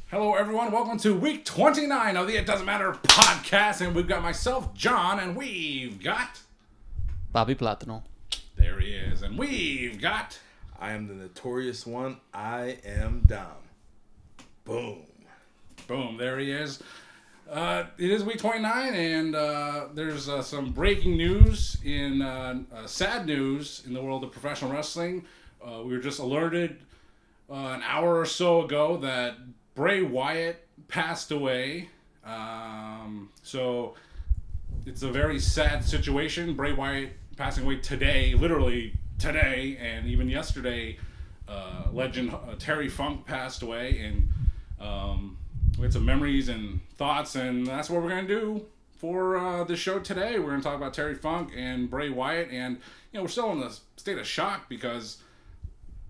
Hello, everyone. Welcome to week 29 of the It Doesn't Matter podcast. And we've got myself, John, and we've got... Bobby Platano. There he is. And we've got... I am the notorious one. I am Dom. Boom. Boom. There he is. It is week 29, and there's some breaking news sad news in the world of professional wrestling. We were just alerted an hour or so ago that Bray Wyatt passed away. So it's a very sad situation. Bray Wyatt passing away today, literally today, and even yesterday, legend Terry Funk passed away, and we had some memories and thoughts, and that's what we're going to do for the show today. We're going to talk about Terry Funk and Bray Wyatt, and we're still in a state of shock because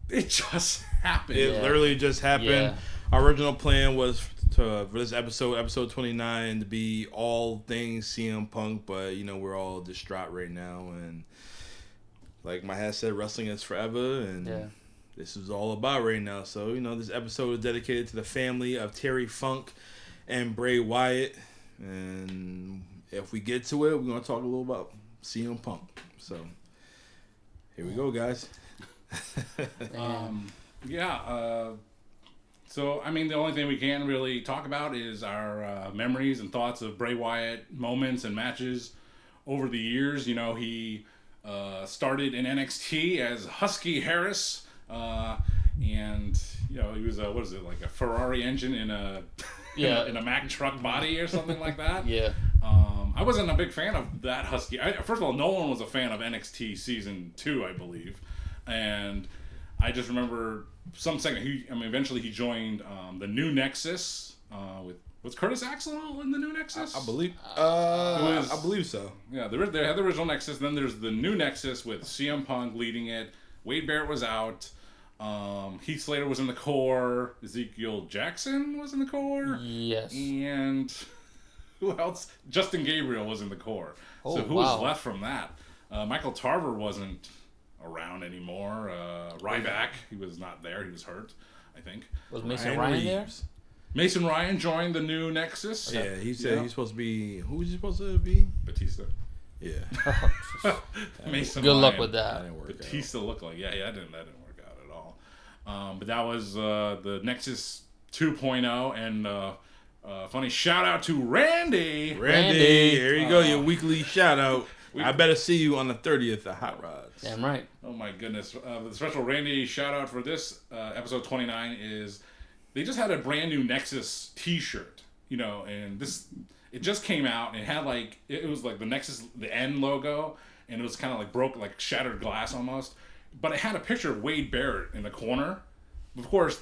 it just happened. It literally just happened. Yeah. Our original plan was for this episode 29, to be all things CM Punk, but we're all distraught right now, and like my hat said, wrestling is forever, and this is all about right now. So this episode is dedicated to the family of Terry Funk and Bray Wyatt, and if we get to it, we're gonna talk a little about CM Punk. So here we go, guys. So, the only thing we can really talk about is our memories and thoughts of Bray Wyatt moments and matches over the years. He started in NXT as Husky Harris, and he was like a Ferrari engine in a in a Mack truck body or something like that. Yeah. I wasn't a big fan of that Husky. First of all, no one was a fan of NXT season 2, I believe, and I just remember some second. Eventually he joined the New Nexus was Curtis Axel in the New Nexus? I believe. I believe so. Yeah, they had the original Nexus. Then there's the New Nexus with CM Punk leading it. Wade Barrett was out. Heath Slater was in the core. Ezekiel Jackson was in the core. Yes. And who else? Justin Gabriel was in the core. Oh, so who wow. was left from that? Michael Tarver wasn't around anymore. Ryback, he was not there. He was hurt, I think. Was Mason Ryan there? Mason Ryan joined the New Nexus. Yeah, he said he's supposed to be... Who was he supposed to be? Batista. Yeah. Mason Good Ryan. luck with that. Batista looked like... Yeah, that didn't work out at all. But that was the Nexus 2.0, and funny shout out to Randy. Randy, there you go, your weekly shout out. I better see you on the 30th at Hot Rods. Damn right. Oh my goodness. The special Randy shout out for this episode 29 is they just had a brand new Nexus t-shirt, and it just came out and it had it was like the Nexus, the N logo, and it was kind of like broke, like shattered glass almost, but it had a picture of Wade Barrett in the corner. Of course,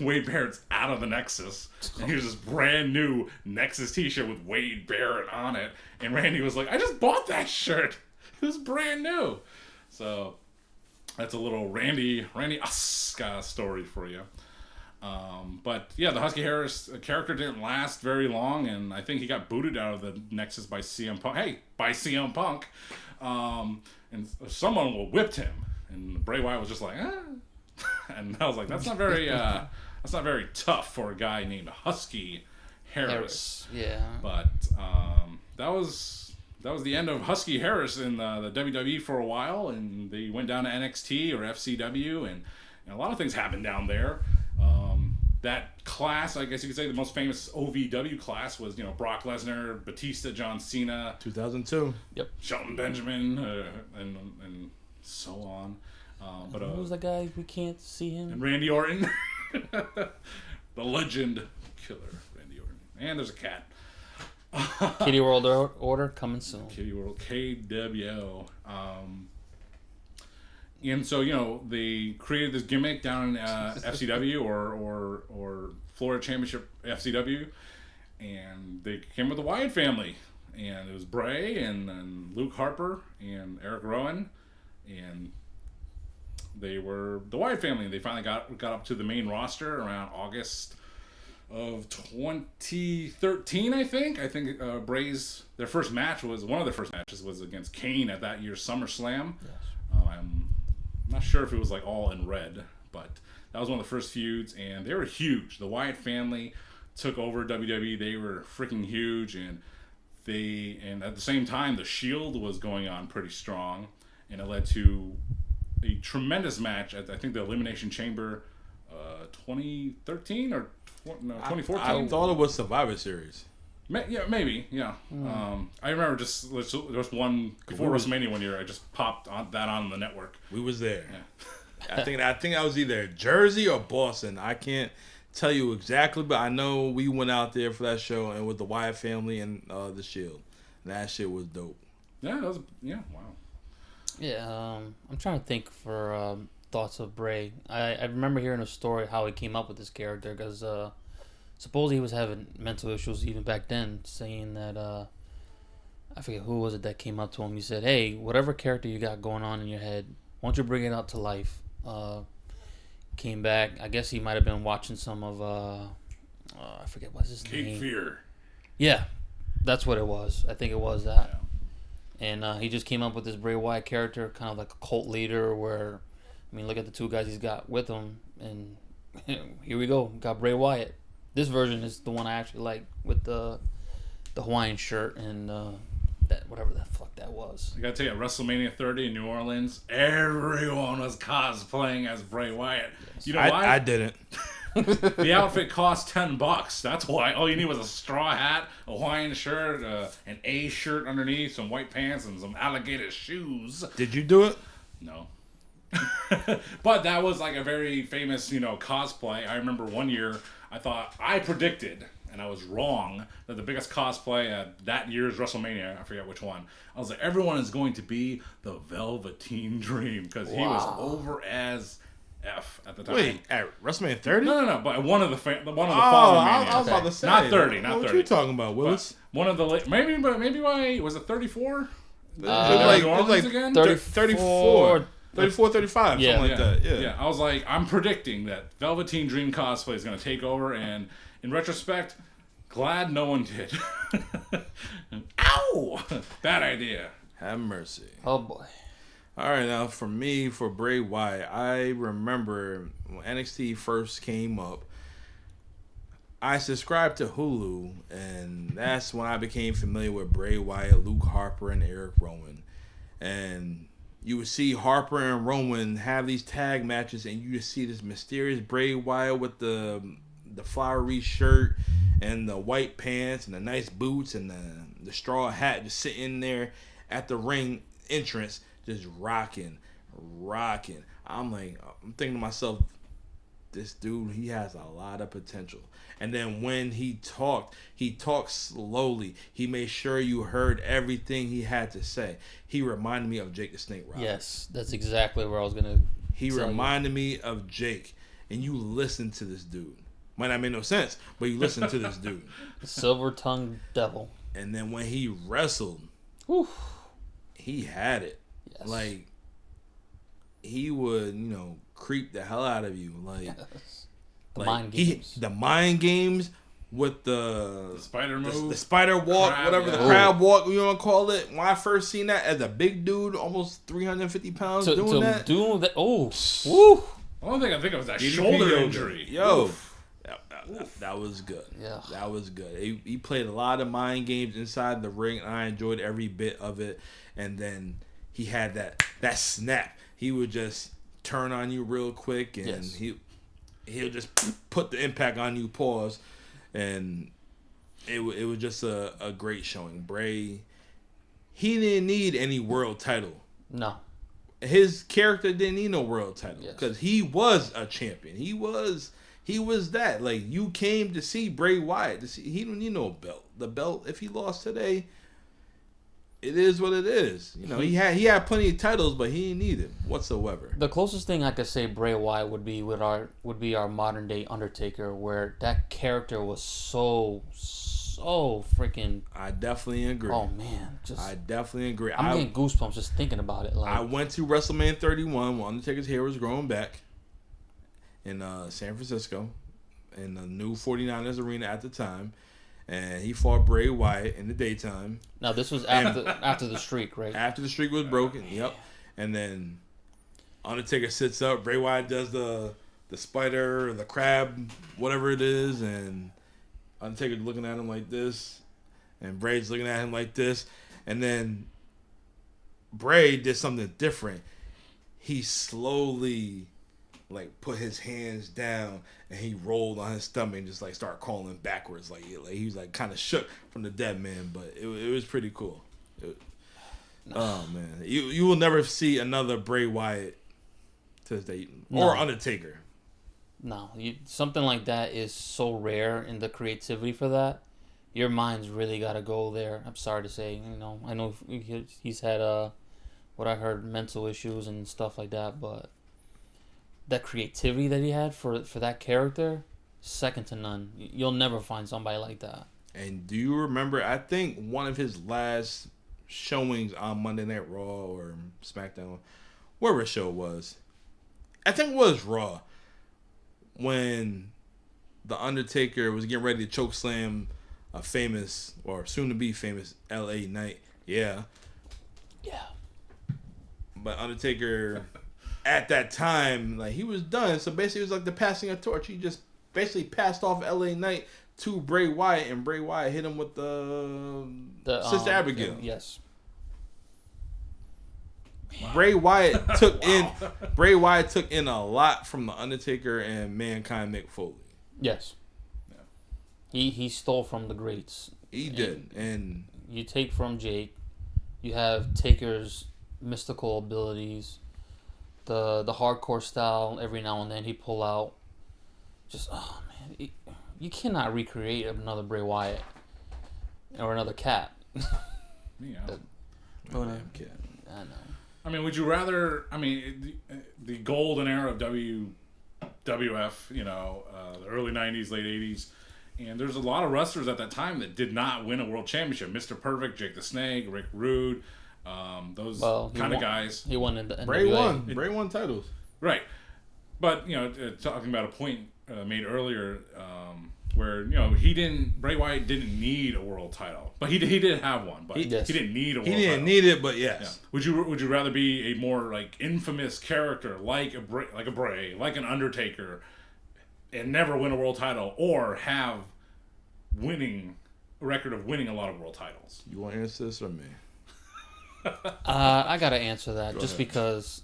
Wade Barrett's out of the Nexus, and here's this brand new Nexus t-shirt with Wade Barrett on it, and Randy was like, I just bought that shirt. It was brand new. So that's a little Randy story for you. But yeah, the Husky Harris character didn't last very long, and I think he got booted out of the Nexus by CM Punk. By CM Punk. And someone whipped him, and Bray Wyatt was just like, and I was like, that's not very tough for a guy named Husky Harris. Yeah. But that was the end of Husky Harris in the WWE for a while, and they went down to NXT or FCW, and a lot of things happened down there. That class, I guess you could say, the most famous OVW class was, Brock Lesnar, Batista, John Cena, 2002. Yep. Shelton Benjamin, and so on. But who's the guy we can't see him? And Randy Orton, the legend killer, Randy Orton, and there's a cat. Kitty World Order coming soon. Kitty World KWO. And so they created this gimmick down in FCW or Florida Championship FCW, and they came with the Wyatt family, and it was Bray and Luke Harper and Eric Rowan, and they were the Wyatt family. They finally got up to the main roster around August of 2013, I think. Bray's one of their first matches was against Kane at that year's SummerSlam. Yes. I'm not sure if it was like all in red, but That was one of the first feuds, and they were huge. The Wyatt family took over WWE. They were freaking huge, and at the same time, the Shield was going on pretty strong, and it led to a tremendous match at, I think, the Elimination Chamber 2013 or 2014. I thought it was Survivor Series. Yeah, maybe. Yeah. I remember just one before WrestleMania one year. I just popped that on the network. We was there. Yeah. I think I was either Jersey or Boston. I can't tell you exactly, but I know we went out there for that show and with the Wyatt family and the Shield. And that shit was dope. Yeah, that was wow. Yeah, I'm trying to think for thoughts of Bray. I remember hearing a story how he came up with this character because supposedly he was having mental issues even back then, saying that I forget who was it that came up to him. He said, "Hey, whatever character you got going on in your head, why don't you bring it out to life?" Came back. I guess he might have been watching some of I forget what's his name. Cape Fear. Yeah, that's what it was. I think it was that. Yeah. And he just came up with this Bray Wyatt character, kind of like a cult leader. Where, I mean, look at the two guys he's got with him, and here we go. Got Bray Wyatt. This version is the one I actually like with the Hawaiian shirt and that whatever the fuck that was. I gotta tell you, at WrestleMania 30 in New Orleans, everyone was cosplaying as Bray Wyatt. You know why? I didn't. The outfit cost $10. That's why. All you need was a straw hat, a Hawaiian shirt, an A shirt underneath, some white pants, and some alligator shoes. Did you do it? No. But that was like a very famous, cosplay. I remember one year I predicted, and I was wrong, that the biggest cosplay at that year's WrestleMania, I forget which one, I was like, everyone is going to be the Velveteen Dream, because he was over as F at the time. Wait, at WrestleMania 30? No, but one of the following I Manias. was about to say. Not 30, not 30. What are you talking about, Willis? But one of the maybe why was it 34? It was like again? 34, 35, Yeah. something like that. Yeah. I was like, I'm predicting that Velveteen Dream cosplay is going to take over, and in retrospect, glad no one did. Ow! Bad idea. Have mercy. Oh boy. All right, now for me, for Bray Wyatt, I remember when NXT first came up, I subscribed to Hulu, and that's when I became familiar with Bray Wyatt, Luke Harper, and Eric Rowan. And you would see Harper and Rowan have these tag matches, and you would see this mysterious Bray Wyatt with the flowery shirt and the white pants and the nice boots and the straw hat, just sitting there at the ring entrance, just rocking. I'm thinking to myself, this dude, he has a lot of potential. And then when he talked slowly. He made sure you heard everything he had to say. He reminded me of Jake the Snake Roberts. Yes, that's exactly where I was gonna. He reminded me of Jake. And you listen to this dude. Might not make no sense, but you listen to this dude. Silver-tongued devil. And then when he wrestled, he had it. Yes. Like, he would, creep the hell out of you. Like, Yes. The mind games. The mind games with the spider move, the spider walk, crab, whatever yeah. the crab walk you want to call it. When I first seen that as a big dude, almost 350 pounds, doing that. Oh, woo! The only thing I think of was that DDP shoulder yoga. injury. Yo, that was good. Yeah. That was good. He played a lot of mind games inside the ring, and I enjoyed every bit of it. And then he had that snap. He would just turn on you real quick, and Yes. he'll just put the impact on you, pause, and it was just a great showing. Bray, he didn't need any world title. No. His character didn't need no world title Yes. because he was a champion. He was that. Like, you came to see Bray Wyatt. He don't need no belt. The belt, if he lost today, it is what it is. He had plenty of titles, but he didn't need it whatsoever. The closest thing I could say Bray Wyatt would be our modern day Undertaker, where that character was so freaking. I definitely agree. Oh man, I definitely agree. I'm getting goosebumps just thinking about it. Like, I went to WrestleMania 31 when Undertaker's hair was growing back in San Francisco in the new 49ers arena at the time, and he fought Bray Wyatt in the daytime. Now this was after the streak, right? After the streak was broken, yep. And then Undertaker sits up. Bray Wyatt does the the spider or the crab, whatever it is, and Undertaker's looking at him like this, and Bray's looking at him like this, and then Bray did something different. He slowly put his hands down and he rolled on his stomach and just started crawling backwards, like he was kind of shook from the dead man, but it was pretty cool. Oh man, you will never see another Bray Wyatt to this day, or Undertaker. No, something like that is so rare in the creativity for that. Your mind's really got to go there. I'm sorry to say, I know he's had what I heard, mental issues and stuff like that, but that creativity that he had for that character, second to none. You'll never find somebody like that. And do you remember? I think one of his last showings on Monday Night Raw or SmackDown, wherever show it was, I think it was Raw, when the Undertaker was getting ready to chokeslam a famous, or soon to be famous, LA Knight. Yeah. But Undertaker, at that time, he was done. So basically, it was like the passing of torch. He just basically passed off LA Knight to Bray Wyatt, and Bray Wyatt hit him with the Sister Abigail. Yes. Wow. Bray Wyatt took in a lot from the Undertaker and Mankind Mick Foley. Yes. Yeah. He stole from the greats. He did. And you take from Jake, you have Taker's mystical abilities, the hardcore style. Every now and then he pull out. Just you cannot recreate another Bray Wyatt or another Cat. Yeah. Cat. I know. I mean, would you rather? I mean, the golden era of WWF, the early '90s, late '80s, and there's a lot of wrestlers at that time that did not win a world championship. Mr. Perfect, Jake the Snake, Rick Rude, those kind of guys. He won in the Bray won. Bray won titles. Right, but talking about a point made earlier, where Bray Wyatt didn't need a world title, but he did have one, but he didn't need a world title. He didn't need it, but yes. Yeah. Would you rather be a more infamous character like a Bray, like an Undertaker, and never win a world title, or have a record of winning a lot of world titles? You want to answer this or me? I gotta answer that just because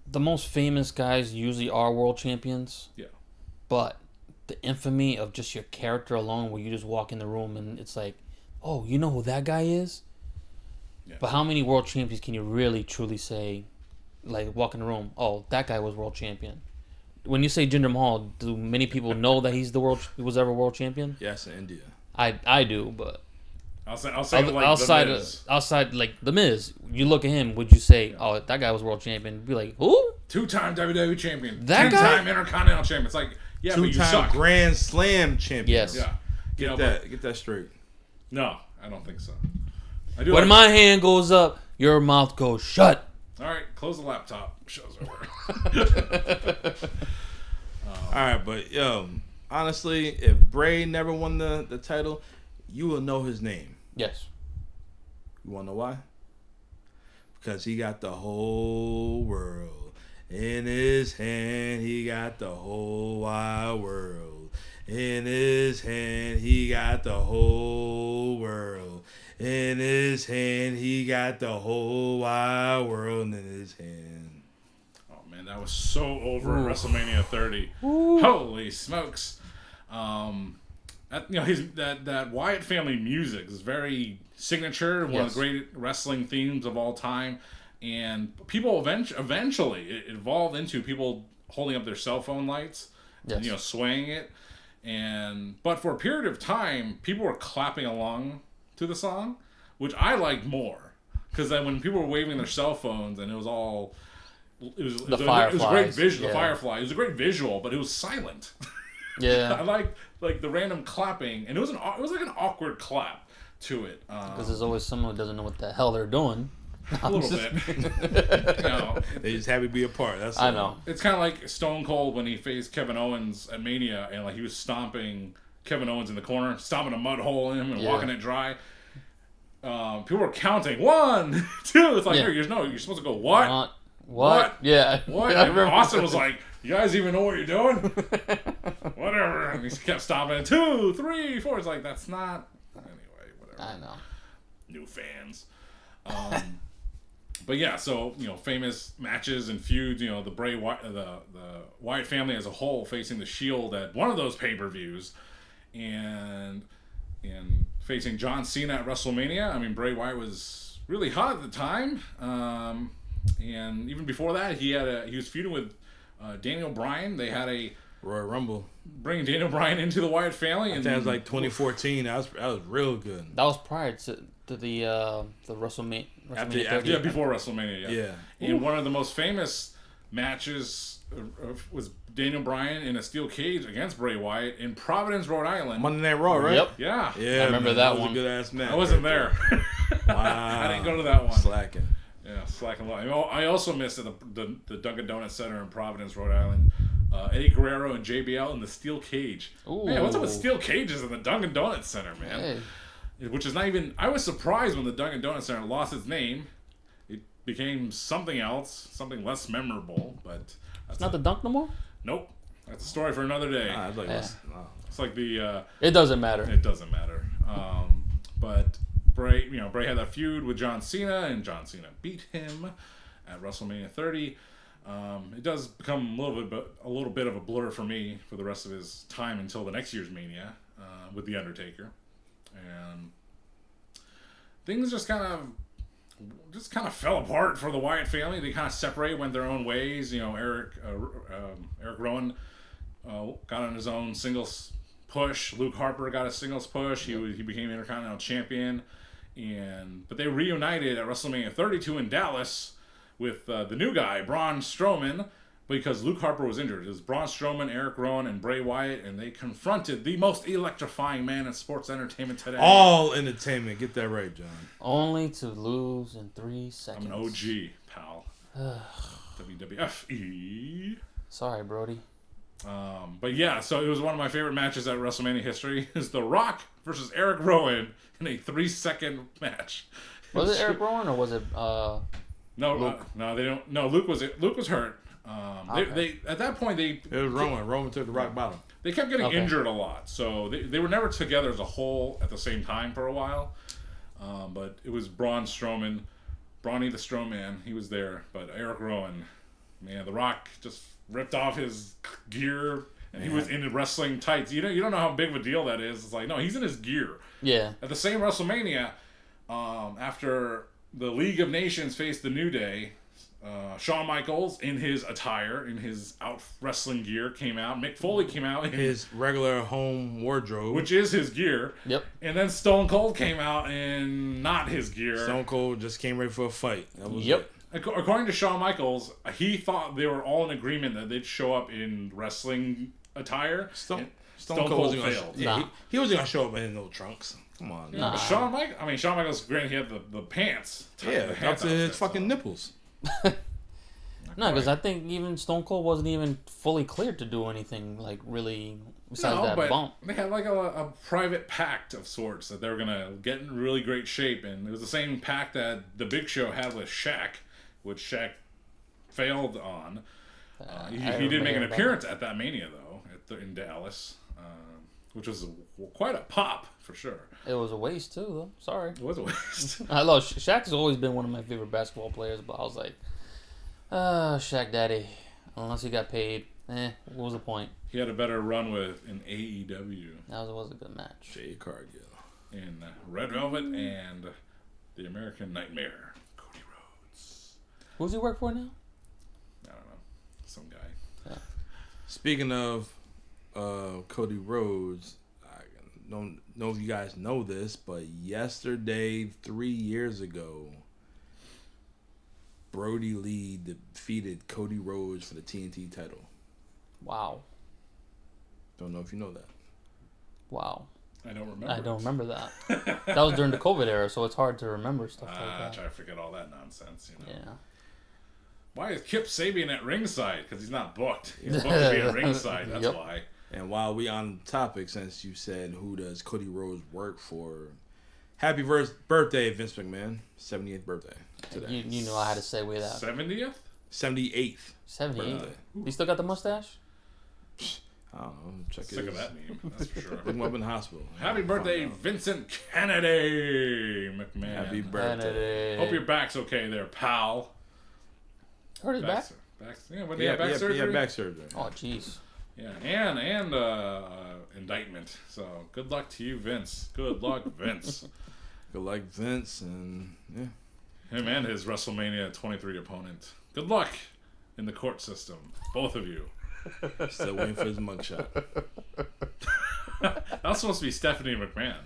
the most famous guys usually are world champions. Yeah, but the infamy of just your character alone, where you just walk in the room and it's like, oh, you know who that guy is? Yeah. But how many world champions can you really truly say, walk in the room, oh, that guy was world champion? When you say Jinder Mahal, do many people know that he was ever world champion? Yes, in India. I do, but I'll say outside the Miz, you look at him, would you say, oh, that guy was world champion? Be like, who? 2-time WWE champion, that 10-time Intercontinental champion. It's like, yeah, 2-time Grand Slam champion. Yes. Yeah. Get that straight. No, I don't think so. When my hand goes up, your mouth goes shut. All right, close the laptop. Show's over. All right, but honestly, if Bray never won the title, you will know his name. Yes. You want to know why? Because he got the whole world in his hand. He got the whole wide world in his hand. He got the whole world in his hand. He got the whole wide world in his hand. Oh man, that was so over at WrestleMania 30. Ooh. Holy smokes! That Wyatt family music is very signature, one of the great wrestling themes of all time, and people eventually it evolved into people holding up their cell phone lights, and, swaying it, but for a period of time, people were clapping along to the song, which I liked more, because then when people were waving their cell phones and it was a great visual. The Firefly, it was a great visual, but it was silent. Yeah, I like the random clapping, and it was like an awkward clap to it. Because there's always someone who doesn't know what the hell they're doing. A little bit. They just happy to be a part. That's I know. It's kind of like Stone Cold when he faced Kevin Owens at Mania, and he was stomping Kevin Owens in the corner, stomping a mud hole in him and walking it dry. People were counting 1, 2. It's like, you're supposed to go what? What? Yeah. What? I And remember. Austin was like, you guys even know what you're doing? Whatever. And he kept stopping. 2, 3, 4. It's like, that's not... Anyway, whatever. I know. New fans. But yeah, so, famous matches and feuds, the the Wyatt family as a whole facing the Shield at one of those pay-per-views and facing John Cena at WrestleMania. I mean, Bray Wyatt was really hot at the time. And even before that, he was feuding with Daniel Bryan. They had a Royal Rumble. Bringing Daniel Bryan into the Wyatt family. I think it was like 2014. That was real good. That was prior to the WrestleMania. Yeah, before WrestleMania. Yeah. And one of the most famous matches was Daniel Bryan in a steel cage against Bray Wyatt in Providence, Rhode Island. Monday Night Raw, right? Yep. Yeah. Yeah, I remember that was one. a good ass match. I wasn't there. Wow. I didn't go to that one. Slacking. Yeah, slacking low. I also missed at the Dunkin' Donuts Center in Providence, Rhode Island. Eddie Guerrero and JBL in the steel cage. Ooh. Man, what's up with steel cages in the Dunkin' Donuts Center, man? Hey. Which is not even... I was surprised when the Dunkin' Donuts Center lost its name. It became something else, something less memorable, but... It's not the Dunk no more? Nope. That's a story for another day. It's like the... It doesn't matter. It doesn't matter. But Bray had that feud with John Cena, and John Cena beat him at WrestleMania 30. It does become a little bit of a blur for me for the rest of his time until the next year's Mania with The Undertaker. And things just kind of fell apart for the Wyatt family. They kind of separated, went their own ways. Eric Rowan got on his own singles push. Luke Harper got a singles push. He became Intercontinental Champion. But they reunited at WrestleMania 32 in Dallas with the new guy, Braun Strowman, because Luke Harper was injured. It was Braun Strowman, Eric Rowan, and Bray Wyatt, and they confronted the most electrifying man in sports entertainment today. All entertainment. Get that right, John. Only to lose in 3 seconds. I'm an OG, pal. WWFE. Sorry, Brody. But yeah, so it was one of my favorite matches at WrestleMania history. Is The Rock versus Eric Rowan in a 3-second match. Was it Eric Rowan or was it No, Luke? no, they don't. No, Luke was hurt. Okay. They at that point It was Roman. Roman took the rock bottom. they kept getting Okay. injured a lot, so they were never together as a whole at the same time for a while. But it was Braun Strowman, Brawny the Strowman. He was there, but Eric Rowan, man, The Rock just ripped off his gear, and he was in wrestling tights. You don't know how big of a deal that is. It's like, no, he's in his gear. Yeah. At the same WrestleMania, after the League of Nations faced the New Day, Shawn Michaels, in his attire, in his out wrestling gear, came out. Mick Foley came out in His regular home wardrobe. which is his gear. Yep. And then Stone Cold came out in not his gear. Stone Cold just came ready for a fight. That was Yep. it. According to Shawn Michaels, he thought they were all in agreement that they'd show up in wrestling attire. Stone Cold Cold wasn't failed. Yeah, Nah. he wasn't gonna show up in no trunks. Come on. Yeah, Nah. but Shawn Michaels, granted, he had the pants. Yeah, the up pants to his outfit, fucking so. nipples. No, because I think even Stone Cold wasn't even fully cleared to do anything like really besides that but bump. they had like a private pact of sorts that they were gonna get in really great shape, and it was the same pact that the Big Show had with Shaq, which Shaq failed on. He did make an appearance at that Mania though, in Dallas, which was quite a pop for sure. It was a waste too, though. Sorry. It was a waste. I love Shaq. Has always been one of my favorite basketball players, but I was like, Shaq Daddy. Unless he got paid, what was the point? He had a better run with in AEW. That was a good match. Jay Cargill. In Red Velvet and the American Nightmare, Cody Rhodes. Who's he work for now? I don't know, some guy. Speaking of Cody Rhodes, I don't know if you guys know this, but yesterday, 3 years ago, Brody Lee defeated Cody Rhodes for the TNT title. Wow. Don't know if you know that. Wow. I don't remember. I don't remember that. That was during the COVID era, so it's hard to remember stuff like I that. try to forget all that nonsense, you know. Yeah. Why is Kip Sabian at ringside? Because he's not booked. He's booked to be at ringside, that's Yep. why. And while we on the topic, since you said who does Cody Rhodes work for, happy birthday, Vince McMahon. 78th birthday today. You know I had to segue that. 70th? 78th. 78. birthday. He still got the mustache? I don't know. Check Sick his, of that meme, that's for sure. Look him up in the hospital. Happy birthday, Vincent Kennedy McMahon. Happy birthday. Hope your back's okay there, pal. Hurt his back? Yeah, when they had back surgery. Yeah, back surgery. Oh, jeez. Yeah, and indictment. So good luck to you, Vince. Good luck, Vince. Good luck, Vince, and yeah. Him and his WrestleMania 23 opponent. Good luck in the court system, both of you. Still waiting for his mugshot. That was supposed to be Stephanie McMahon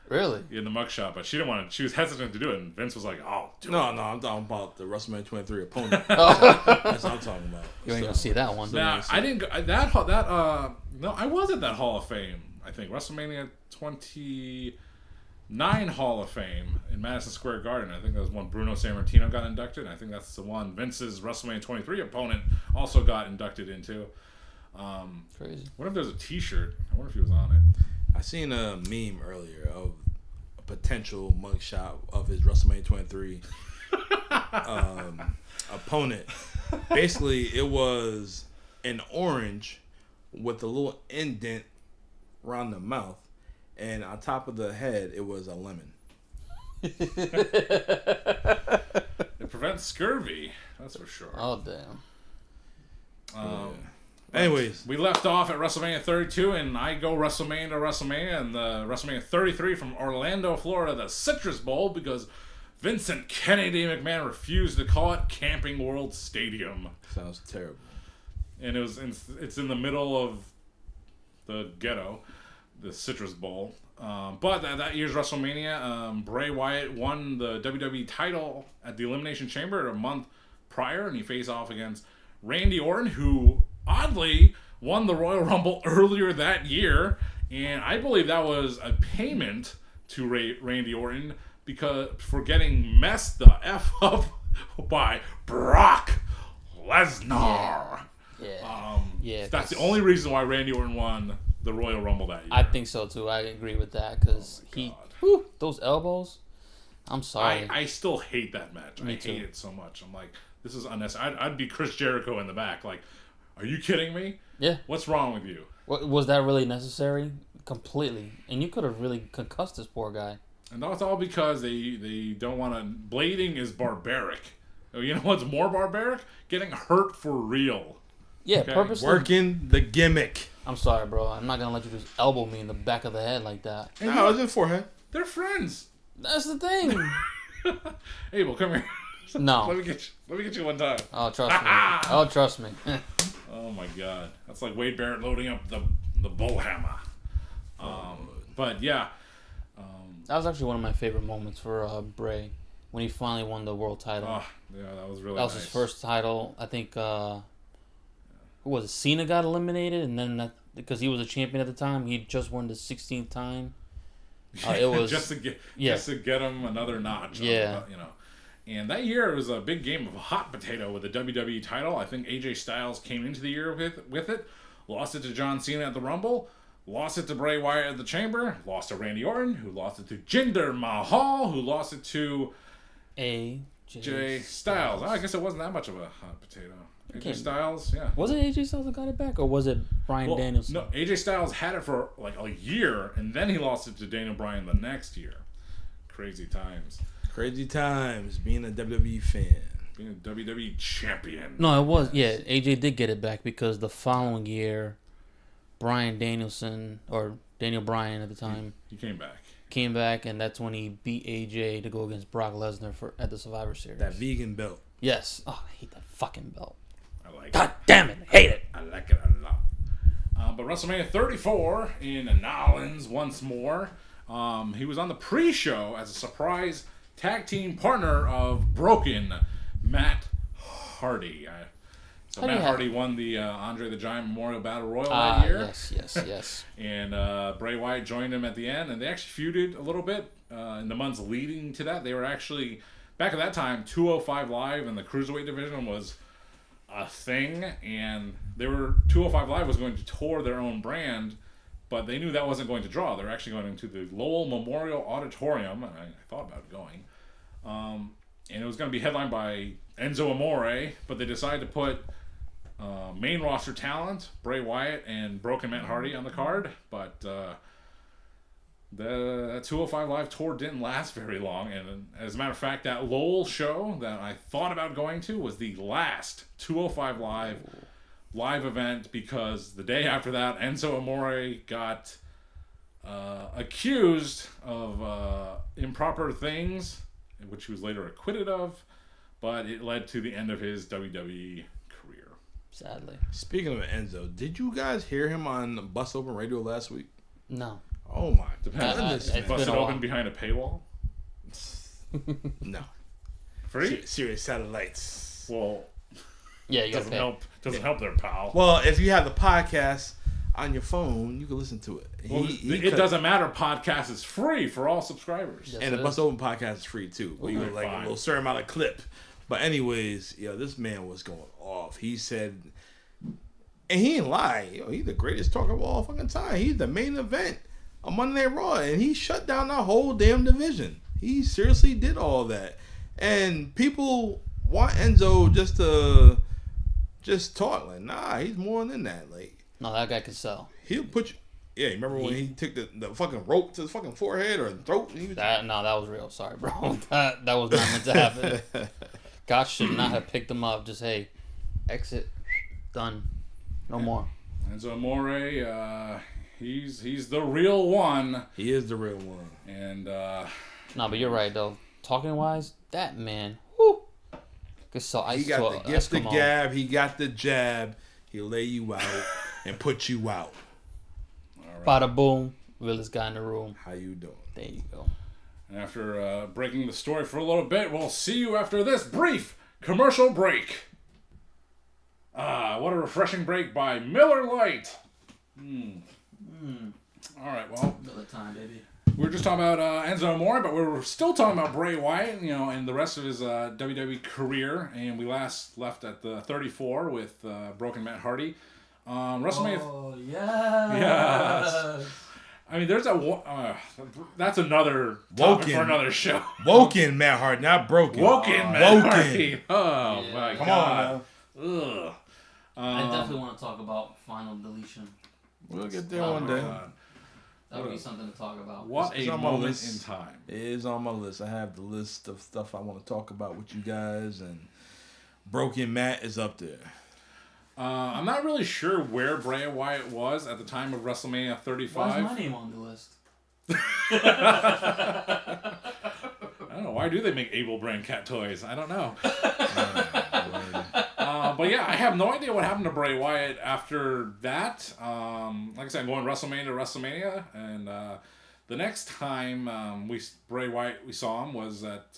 Really? in the mugshot, but she didn't want to. She was hesitant to do it, and Vince was like, "Oh, do No, it." no, I'm talking about the WrestleMania 23 opponent. That's what I'm talking about. You ain't gonna see that one. Nah, I didn't go no, I was at that Hall of Fame. I think WrestleMania 29 Hall of Fame in Madison Square Garden. I think that was when Bruno Sammartino got inducted. And I think that's the one Vince's WrestleMania 23 opponent also got inducted into. Crazy. What if there's a T-shirt? I wonder if he was on it. I seen a meme earlier of a potential mugshot of his WrestleMania 23 opponent. Basically, it was an orange with a little indent around the mouth, and on top of the head, it was a lemon. It prevents scurvy. That's for sure. Oh, damn. Anyways, We left off at WrestleMania 32, and I go WrestleMania to WrestleMania, and the WrestleMania 33 from Orlando, Florida, the Citrus Bowl, because Vincent Kennedy McMahon refused to call it Camping World Stadium. sounds terrible. And it's in the middle of the ghetto, the Citrus Bowl. But that year's WrestleMania, Bray Wyatt won the WWE title at the Elimination Chamber a month prior, and he faced off against Randy Orton, who oddly won the Royal Rumble earlier that year. And I believe that was a payment to Randy Orton for getting messed the F up by Brock Lesnar. Yeah. That's the only reason why Randy Orton won the Royal Rumble that year. I think so too. I agree with that because those elbows. I'm sorry. I still hate that match. Me I too. hate it so much. I'm like, this is unnecessary. I'd be Chris Jericho in the back. Like, are you kidding me? Yeah. What's wrong with you? Was that really necessary? Completely. And you could have really concussed this poor guy. And that's all because they don't want to. Blading is barbaric. You know what's more barbaric? Getting hurt for real. Yeah, Okay. purposely. Working the gimmick. I'm sorry, bro. I'm not gonna let you just elbow me in the back of the head like that. And No, it was in forehead. they're friends. That's the thing. Abel, come here. No. Let me get you one time. Oh, trust me. Oh, trust me. Oh my god, that's like Wade Barrett loading up the bull hammer. But yeah, That was actually one of my favorite moments for Bray when he finally won the world title. yeah, that was really. That was nice. his first title. I think who was it? Cena got eliminated, and then because he was a champion at the time, he just won the 16th time. It was just to get him another notch. Yeah. And that year it was a big game of hot potato with the WWE title. I think AJ Styles came into the year with it, lost it to John Cena at the Rumble, lost it to Bray Wyatt at the Chamber, lost to Randy Orton, who lost it to Jinder Mahal, who lost it to AJ Styles. I guess it wasn't that much of a hot potato. AJ Styles, yeah. Was it AJ Styles that got it back, or was it Bryan Danielson? No, AJ Styles had it for like a year, and then he lost it to Daniel Bryan the next year. Crazy times. Crazy times being a WWE fan. Being a WWE champion. No, it was. Yeah, AJ did get it back because the following year, Bryan Danielson, or Daniel Bryan at the time, He came back. came back, and that's when he beat AJ to go against Brock Lesnar at the Survivor Series. That vegan belt. Yes. Oh, I hate that fucking belt. I like God it. damn it. Hate it. I like it a lot. But WrestleMania 34 in Nolens once more. He was on the pre-show as a surprise tag team partner of Broken, Matt Hardy. Matt Hardy won the Andre the Giant Memorial Battle Royal that year. Yes. And Bray Wyatt joined him at the end, and they actually feuded a little bit in the months leading to that. They were actually, back at that time, 205 Live and the Cruiserweight division was a thing, and 205 Live was going to tour their own brand, but they knew that wasn't going to draw. They're actually going to the Lowell Memorial Auditorium, and I thought about going. and it was going to be headlined by Enzo Amore, but they decided to put main roster talent Bray Wyatt and Broken Matt Hardy on the card, but the 205 Live tour didn't last very long, and as a matter of fact, that Lowell show that I thought about going to was the last 205 live event, because the day after that, Enzo Amore got accused of improper things, which he was later acquitted of, but it led to the end of his WWE career. Sadly. Speaking of Enzo, did you guys hear him on Bus Open Radio last week? No. Oh my Depends. it's Busted been a open while. behind a paywall? No. Free? Serious satellites. Well, Yeah, you gotta doesn't pay. help. Doesn't help their pal. Well, if you have the podcast on your phone, you can listen to it. Well, it doesn't matter. Podcast is free for all subscribers. Yes, And the it Bus is. Open podcast is free too. But you Okay, get like fine. a little certain amount of clip. But anyways, this man was going off. He said, and he ain't lie. He's the greatest talker of all fucking time. He's the main event on Monday Night Raw, and he shut down that whole damn division. He seriously did all that. And people want Enzo just talk. Like, nah, he's more than that. Like, No, that guy can sell. he'll put you. Yeah, remember when he took the fucking rope to his fucking forehead or throat? And he was, That was real. Sorry, bro. That was not meant to happen. God should not have picked him up. Just, hey, exit, done, no more. Enzo Amore, he's the real one. he is the real one. And No, but you're right though. Talking wise, that man, whoo, could sell ice He to got a the gift, the Eskimo. gab. He got the jab. He'll lay you out and put you out. Bada boom, realest guy in the room. How you doing? There you go. after breaking the story for a little bit, we'll see you after this brief commercial break. What a refreshing break by Miller Lite. All right, well, Another time, baby. we were just talking about Enzo Amore, but we were still talking about Bray Wyatt, and the rest of his WWE career. And we last left at the 34 with Broken Matt Hardy. WrestleMania. Oh yes. Yes. I mean, there's that's another topic for another show. Woken Matt Hardy, not broken. Woken Matt Woken. Hardy. Oh Yeah. my Come God. on, man. Ugh. I definitely want to talk about final deletion. We'll get there one day. That would be something to talk about. What It's a on my moment list. in time. It is on my list. I have the list of stuff I want to talk about with you guys, and Broken Matt is up there. I'm not really sure where Bray Wyatt was at the time of WrestleMania Why 35. is my name on the list? I don't know. Why do they make Able brand cat toys? I don't know. But yeah, I have no idea what happened to Bray Wyatt after that. Like I said, I'm going WrestleMania to WrestleMania, and the next time Bray Wyatt we saw him was at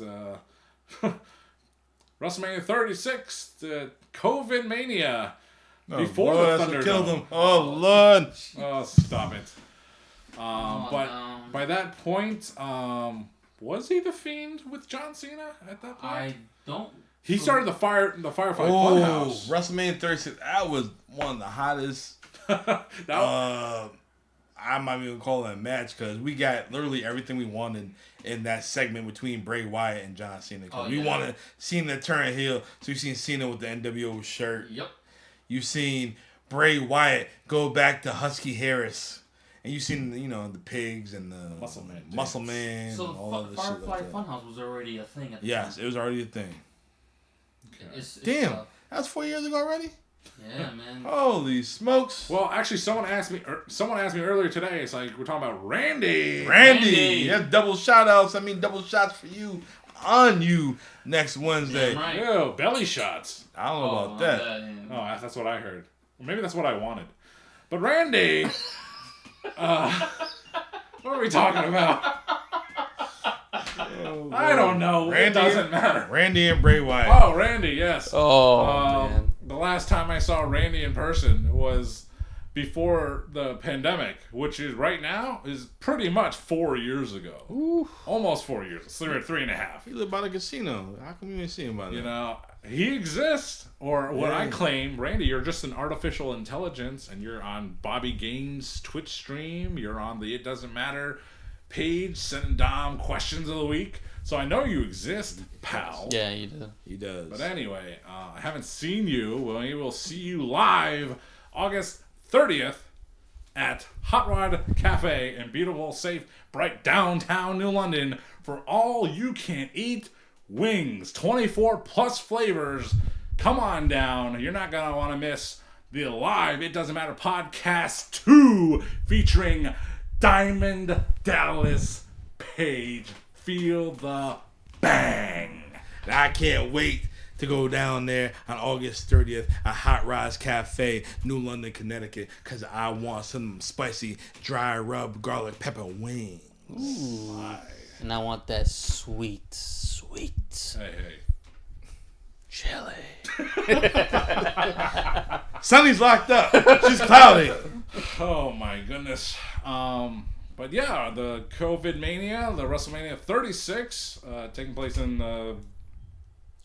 WrestleMania 36, COVID Mania, before the Thunderdome. Killed him. Oh Lord! Oh, stop it. Oh, But no. by that point, was he the Fiend with John Cena at that point? I don't. He started the Firefly Oh, Funhouse. WrestleMania 36. That was one of the hottest. That I might even call it a match because we got literally everything we wanted in that segment between Bray Wyatt and John Cena. We wanted Cena to turn heel, so you've seen Cena with the NWO shirt. Yep. You've seen Bray Wyatt go back to Husky Harris. And you've seen, the pigs and the Muscle Man So and all of this shit Firefly like that. Funhouse was already a thing at the Yes, time. it was already a thing. It's, Damn, that's 4 years ago already? yeah, man. Holy smokes. well, actually, someone asked me earlier today. It's like we're talking about Randy. Randy! That's double shout outs. I mean, double shots for you on you next Wednesday. Damn right. Ew, belly shots. I don't know about that. Oh, that's what I heard. Or maybe that's what I wanted. But Randy, what are we talking about? I don't know. It doesn't matter. Randy and Bray Wyatt. Oh, Randy, yes. Oh, man. The last time I saw Randy in person was before the pandemic, which is right now is pretty much 4 years ago. Ooh. Almost 4 years. It's 3.5. He live by the casino. How come you didn't see him by now? He exists. Or what I Yeah. claim, Randy, you're just an artificial intelligence, and you're on Bobby Gaines' Twitch stream. You're on the It Doesn't Matter page, sending Dom questions of the week. So I know you exist, pal. Yeah, you do. He does. But anyway, I haven't seen you. We will see you live August 30th at Hot Rod Cafe in beautiful, safe, bright downtown New London for all you can eat wings. 24 plus flavors. Come on down. You're not going to want to miss the Live It Doesn't Matter Podcast 2 featuring Diamond Dallas Page. Feel the bang. I can't wait to go down there on August 30th at Hot Rods Cafe, New London, Connecticut, because I want some spicy, dry rub, garlic pepper wings. Ooh. And I want that sweet. Hey. Chili. Sunny's locked up. She's cloudy. Oh my goodness. But yeah, the COVID Mania, the WrestleMania 36, taking place in the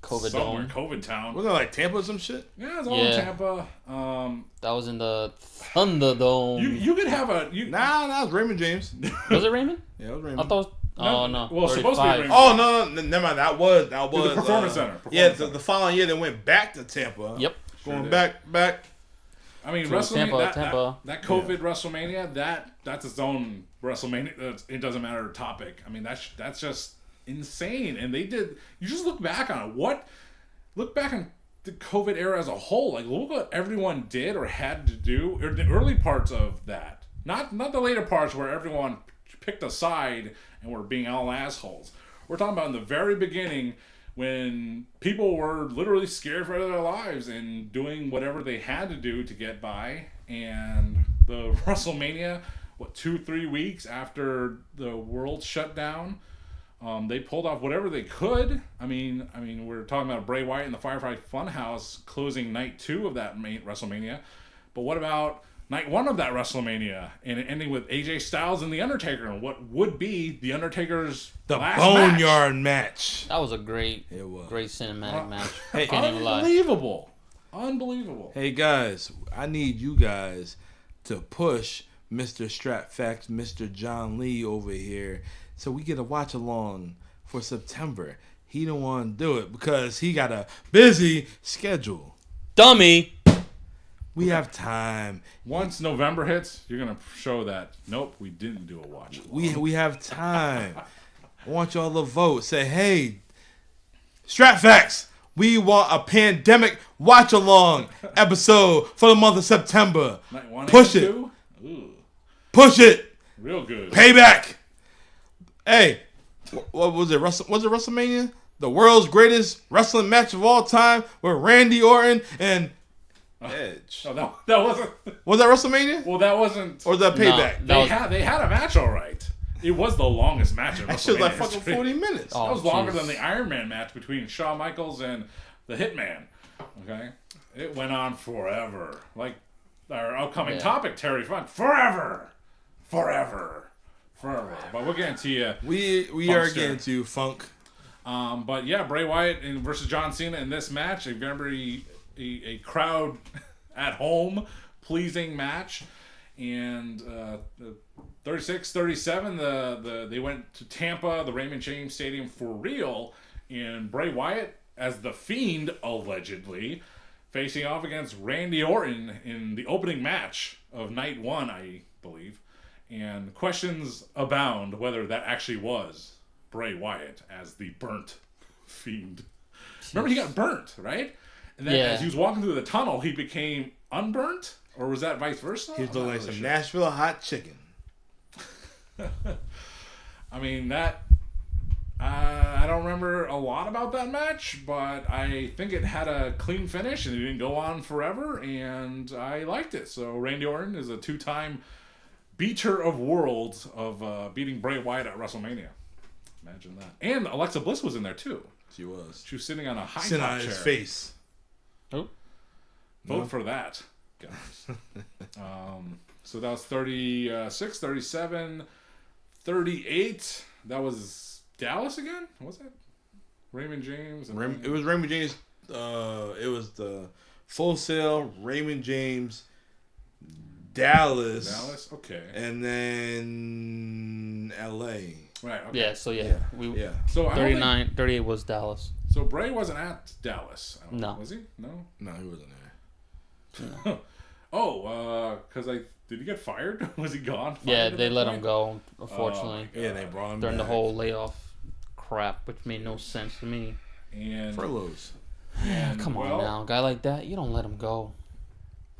COVID somewhere, Dome. COVID town. Wasn't it like Tampa or some shit? Yeah, it's all in Tampa. That was in the Thunderdome. You could have a Nah, it was Raymond James. Was it Raymond? Yeah, it was Raymond. I thought. Oh no. Well, it's supposed to be Raymond. Oh no, never mind. That was the Performance Center. The following year they went back to Tampa. Yep. Going back. I mean, So WrestleMania, Tampa. that COVID WrestleMania, that's its own WrestleMania. It doesn't matter topic. I mean, that's just insane. And they did. You just look back on it. Look back on the COVID era as a whole. Like, look what everyone did or had to do. Or the early parts of that, not the later parts where everyone picked a side and were being all assholes. We're talking about in the very beginning when people were literally scared for their lives and doing whatever they had to do to get by. And the WrestleMania, 2-3 weeks after the world shut down, they pulled off whatever they could. I mean, we're talking about Bray Wyatt and the Firefly Funhouse closing night 2 of that main WrestleMania. But what about night 1 of that WrestleMania and it ending with AJ Styles and The Undertaker and what would be The Undertaker's last Boneyard match. That was a great cinematic match. I can't even lie. Unbelievable. Hey guys, I need you guys to push Mr. Stratfax, Mr. John Lee over here so we get a watch along for September. He don't want to do it because he got a busy schedule. Dummy. We have time. Once November hits, you're gonna show that. Nope, we didn't do a watch. We have time. I want y'all to vote. Say, hey, Stratfax, we want a pandemic watch along episode for the month of September. Push it. Push it. Real good. Payback. Hey, what was it? Was it WrestleMania? The world's greatest wrestling match of all time with Randy Orton and Edge. No, that wasn't. Was that WrestleMania? Well, that wasn't. Or was that Payback? No, they had a match, all right. It was the longest match of WrestleMania. That shit was like fucking history. 40 minutes. That was longer than the Iron Man match between Shawn Michaels and the Hitman. Okay, it went on forever. Like our upcoming topic, Terry Funk, forever. But we'll get into you. We are getting to Funk. But yeah, Bray Wyatt versus John Cena in this match, a crowd at home pleasing match. And 36-37, they went to Tampa, the Raymond James Stadium for real, and Bray Wyatt as the Fiend, allegedly, facing off against Randy Orton in the opening match of night 1, I believe. And questions abound whether that actually was Bray Wyatt as the burnt Fiend. Remember, he got burnt, right? And then as he was walking through the tunnel, he became unburnt? Or was that vice versa? He was looking like some Nashville hot chicken. I mean, I don't remember a lot about that match, but I think it had a clean finish and it didn't go on forever, and I liked it. So Randy Orton is a 2-time beater of worlds of beating Bray Wyatt at WrestleMania. Imagine that. And Alexa Bliss was in there too. She was. She was sitting on a high sitting top on chair. his face. Oh. Vote for that, guys. So that was 36, 37, 38. That was Dallas again? What was that? Raymond James? It was Raymond James. It was the Full Sail Raymond James Dallas. Dallas, okay. And then L.A. Right. Okay. Yeah. So So 38 was Dallas. So Bray wasn't at Dallas. I don't know. No. Was he? No. No, he wasn't there. No. Because did he get fired? Was he gone? Yeah, they let him go. Unfortunately, Yeah, they brought him during the back. whole layoff crap, which made no sense to me. And Furloughs. Come on now, a guy like that, you don't let him go.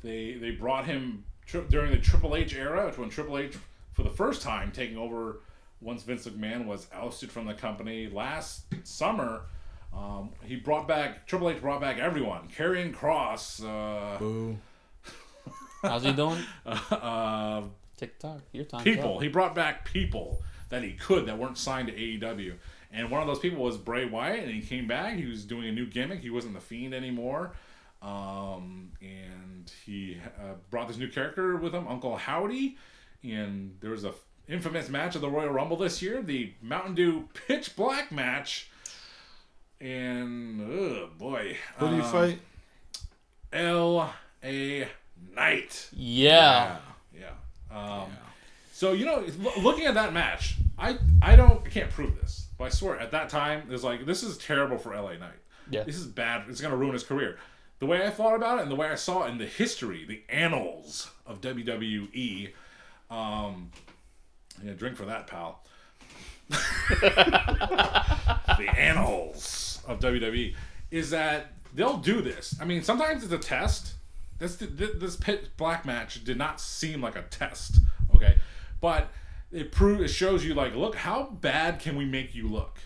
They brought him during the Triple H era, when Triple H, for the first time, taking over once Vince McMahon was ousted from the company last summer. Triple H brought back everyone. Karrion Kross. Boo. How's he doing? TikTok, your time. People. He brought back people that weren't signed to AEW. And one of those people was Bray Wyatt, and he came back. He was doing a new gimmick. He wasn't the Fiend anymore. And he brought this new character with him, Uncle Howdy. And there was a infamous match of the Royal Rumble this year, the Mountain Dew Pitch Black match. And, oh boy. Who do you fight? L.A. Knight. Yeah. So, looking at that match, I can't prove this, but I swear at that time, it was like, this is terrible for LA Knight. Yeah. This is bad. It's going to ruin his career. The way I thought about it and the way I saw it in the history, the annals of WWE, drink for that, pal. The annals of WWE is that they'll do this. I mean, sometimes it's a test. This Pit Black match did not seem like a test, okay? But it shows you, like, look, how bad can we make you look?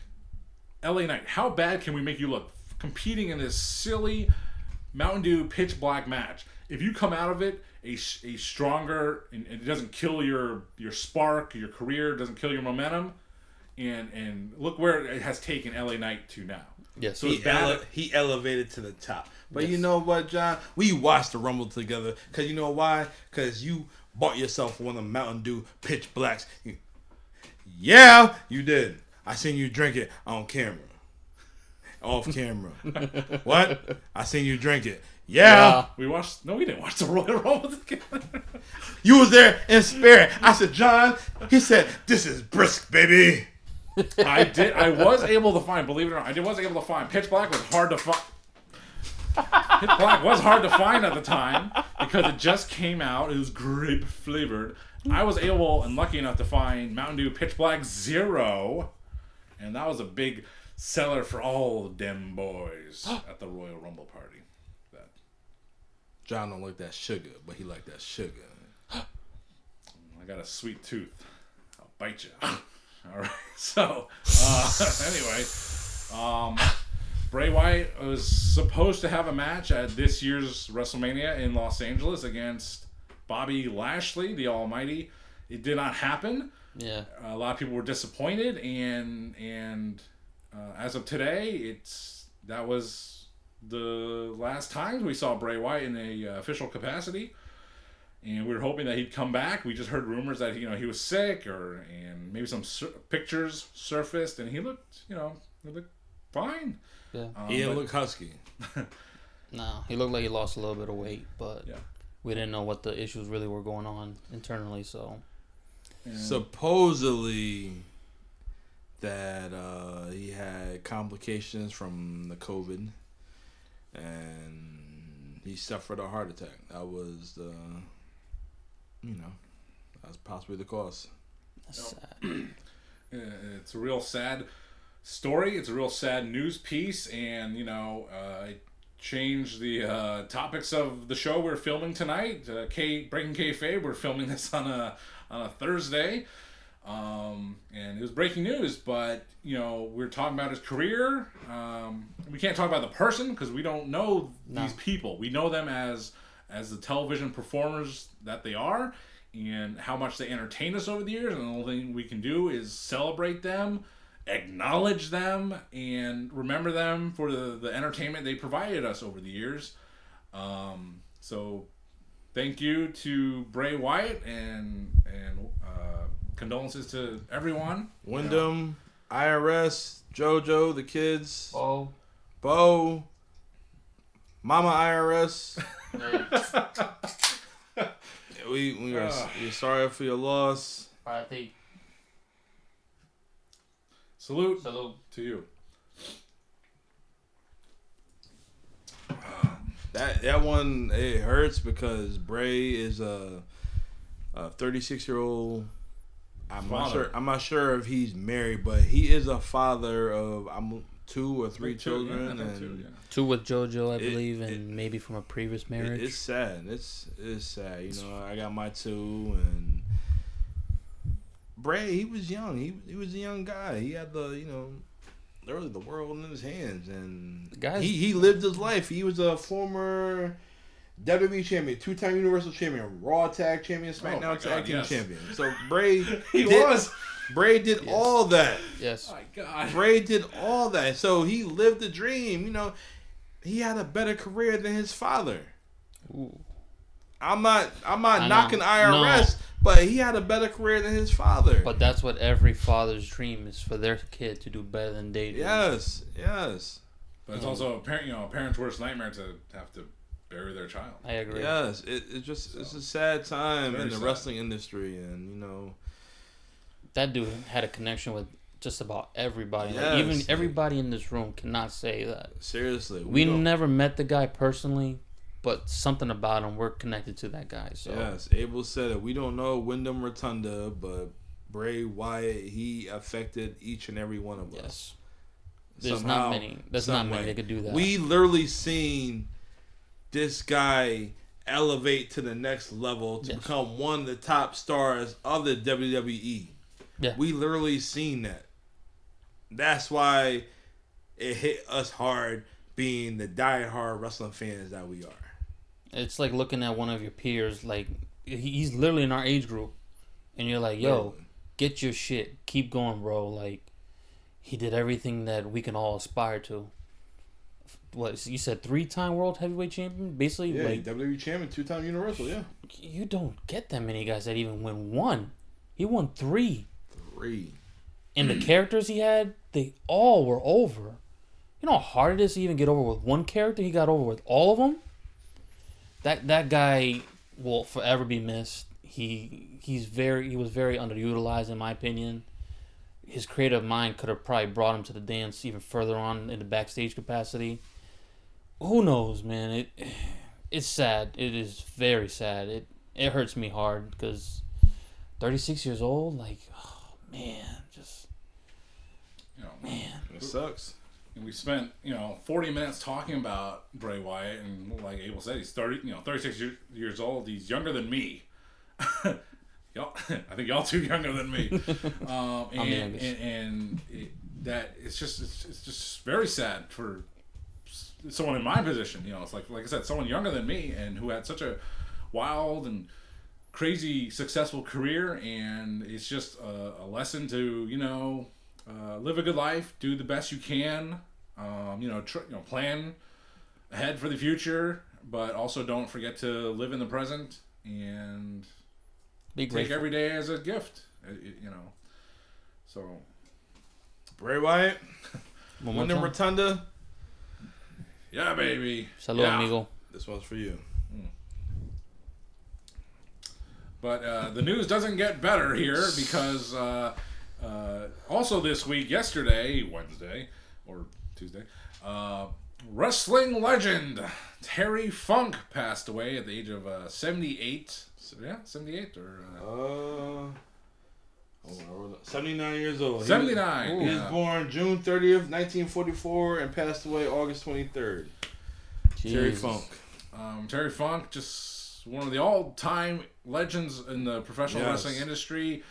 LA Knight, how bad can we make you look? Competing in this silly Mountain Dew Pitch Black match. If you come out of it a stronger, and it doesn't kill your spark, your career, doesn't kill your momentum, and look where it has taken LA Knight to now. Yes. So He elevated to the top. But Yes. You know what, John? We watched the Rumble together. Because you know why? Because you bought yourself one of the Mountain Dew Pitch Blacks. Yeah, you did. I seen you drink it on camera. Off camera. What? I seen you drink it. Yeah. We didn't watch the Royal Rumble together. You was there in spirit. I said, John, he said, this is brisk, baby. I was able to find, believe it or not, Pitch Black was hard to find. Pitch Black was hard to find at the time because it just came out. It was grape flavored. I was able and lucky enough to find Mountain Dew Pitch Black Zero, and that was a big seller for all them boys at the Royal Rumble party. John don't like that sugar, but he like that sugar. I got a sweet tooth. I'll bite you. All right. So, anyway, Bray Wyatt was supposed to have a match at this year's WrestleMania in Los Angeles against Bobby Lashley, the Almighty. It did not happen. Yeah. A lot of people were disappointed, and as of today, that was the last time we saw Bray Wyatt in a official capacity. And we were hoping that he'd come back. We just heard rumors that he was sick, and maybe some pictures surfaced, and he looked fine. Yeah. He didn't look husky. No, he looked like he lost a little bit of weight, but Yeah. we didn't know what the issues really were going on internally. So Supposedly that he had complications from the COVID, and he suffered a heart attack. That was that's possibly the cause. that's sad. It's a real sad story. It's a real sad news piece, and it changed the topics of the show we're filming tonight. Breaking Kayfabe. We're filming this on a Thursday, and it was breaking news. But we're talking about his career. We can't talk about the person because we don't know these people. We know them as the television performers that they are, and how much they entertain us over the years. And the only thing we can do is celebrate them, acknowledge them, and remember them for the entertainment they provided us over the years. So thank you to Bray Wyatt, and condolences to everyone. Wyndham, IRS, JoJo, the kids, Oh, Bo, Mama IRS. we're sorry for your loss. I think. Salute to you. That one, it hurts because Bray is a 36-year-old. I'm not sure if he's married, but he is a father of 2 or 3 children, and 2 with JoJo, I believe, and maybe from a previous marriage. It's sad. It's sad. You know, I got my 2, and Bray, he was young. He was a young guy. He had literally the world in his hands, and he lived his life. He was a former WWE champion, 2-time Universal champion, Raw Tag champion, SmackDown Tag Team champion. So Bray Bray did all that. Yes. Oh my God. Bray did all that. So he lived the dream. You know, he had a better career than his father. Ooh. I'm not knocking IRS, but he had a better career than his father. But that's what every father's dream is, for their kid to do better than they do. Yes. But it's also a parent's worst nightmare to have to bury their child. I agree. Yes, it's a sad time in the wrestling industry, and that dude had a connection with just about everybody. Yes. Like, even everybody in this room cannot say that. Seriously, we never met the guy personally, but something about him, we're connected to that guy. So yes, Abel said it. We don't know Wyndham Rotunda, but Bray Wyatt, he affected each and every one of us. Yes. There's not many that could do that. We literally seen this guy elevate to the next level to become one of the top stars of the WWE. Yeah. We literally seen that. That's why it hit us hard, being the die-hard wrestling fans that we are. It's like looking at one of your peers, like, he's literally in our age group, and you're like, yo, get your shit. Keep going, bro. Like, he did everything that we can all aspire to. What, you said 3-time world heavyweight champion? Basically, yeah, like, WWE champion, 2-time Universal, yeah. You don't get that many guys that even win 1. He won 3. 3. And the characters he had, they all were over. You know how hard it is to even get over with one character? He got over with all of them. That guy will forever be missed. He was very underutilized, in my opinion. His creative mind could have probably brought him to the dance even further on in the backstage capacity. Who knows, man? It's sad. It is very sad. It hurts me hard because 36 years old, like, oh man, man, it sucks. And we spent 40 minutes talking about Bray Wyatt, and like Abel said, he's 36 years old. He's younger than me. Y'all, I think y'all too younger than me. It's just very sad for someone in my position. It's like I said, someone younger than me and who had such a wild and crazy successful career, and it's just a lesson to live a good life, do the best you can, plan ahead for the future, but also don't forget to live in the present and take every day as a gift, So, Bray Wyatt, Wyndham Rotunda. Yeah, baby. Salud, amigo. This one's for you. But the news doesn't get better here because also this week, yesterday, Wednesday or Tuesday, wrestling legend Terry Funk passed away at the age of 78. Yeah, 78 or 79 years old. 79. He was born June 30th, 1944, and passed away August 23rd. Jeez. Terry Funk. Terry Funk, just one of the all-time legends in the professional wrestling industry.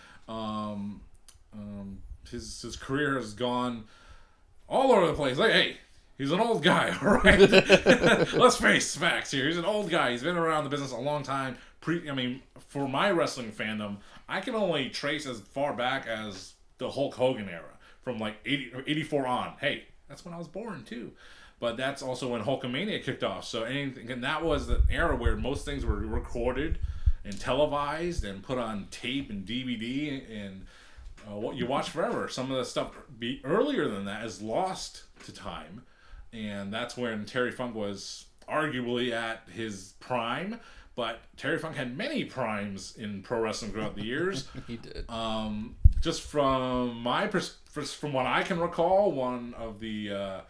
His career has gone all over the place. Like, hey, he's an old guy, all right? Let's face facts here. He's an old guy. He's been around the business a long time. For my wrestling fandom, I can only trace as far back as the Hulk Hogan era, from like 84 on. Hey, that's when I was born too. But that's also when Hulkamania kicked off. So and that was the era where most things were recorded and televised and put on tape and DVD and what you watch forever. Some of the stuff earlier than that is lost to time, and that's when Terry Funk was arguably at his prime. But Terry Funk had many primes in pro wrestling throughout the years. He did. Just from from what I can recall, one of the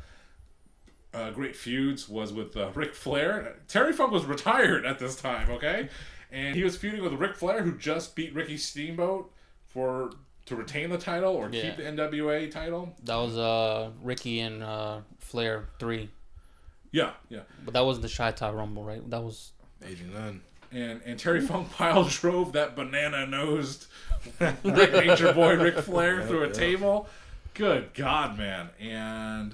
great feuds was with Ric Flair. Terry Funk was retired at this time, okay? And he was feuding with Ric Flair, who just beat Ricky Steamboat to retain the title or keep the NWA title. That was Ricky and Flair 3. Yeah. But that wasn't the Chi-Town Rumble, right? That was 89. And Terry Funk pile drove that banana-nosed Nature Boy Ric Flair through a table. Good God, man. And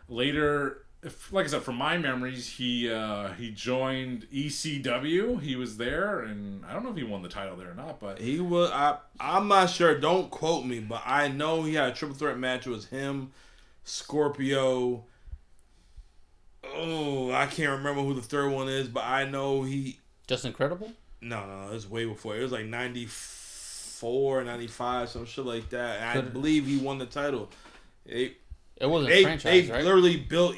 later, like I said, from my memories, he joined ECW. He was there, and I don't know if he won the title there or not, but He was. I'm not sure. Don't quote me, but I know he had a triple threat match. It was him, Scorpio. Oh, I can't remember who the third one is, but I know he. Just Incredible? No, it was way before. It was like 94, 95, some shit like that. And I believe he won the title. It wasn't a franchise, right? They literally built.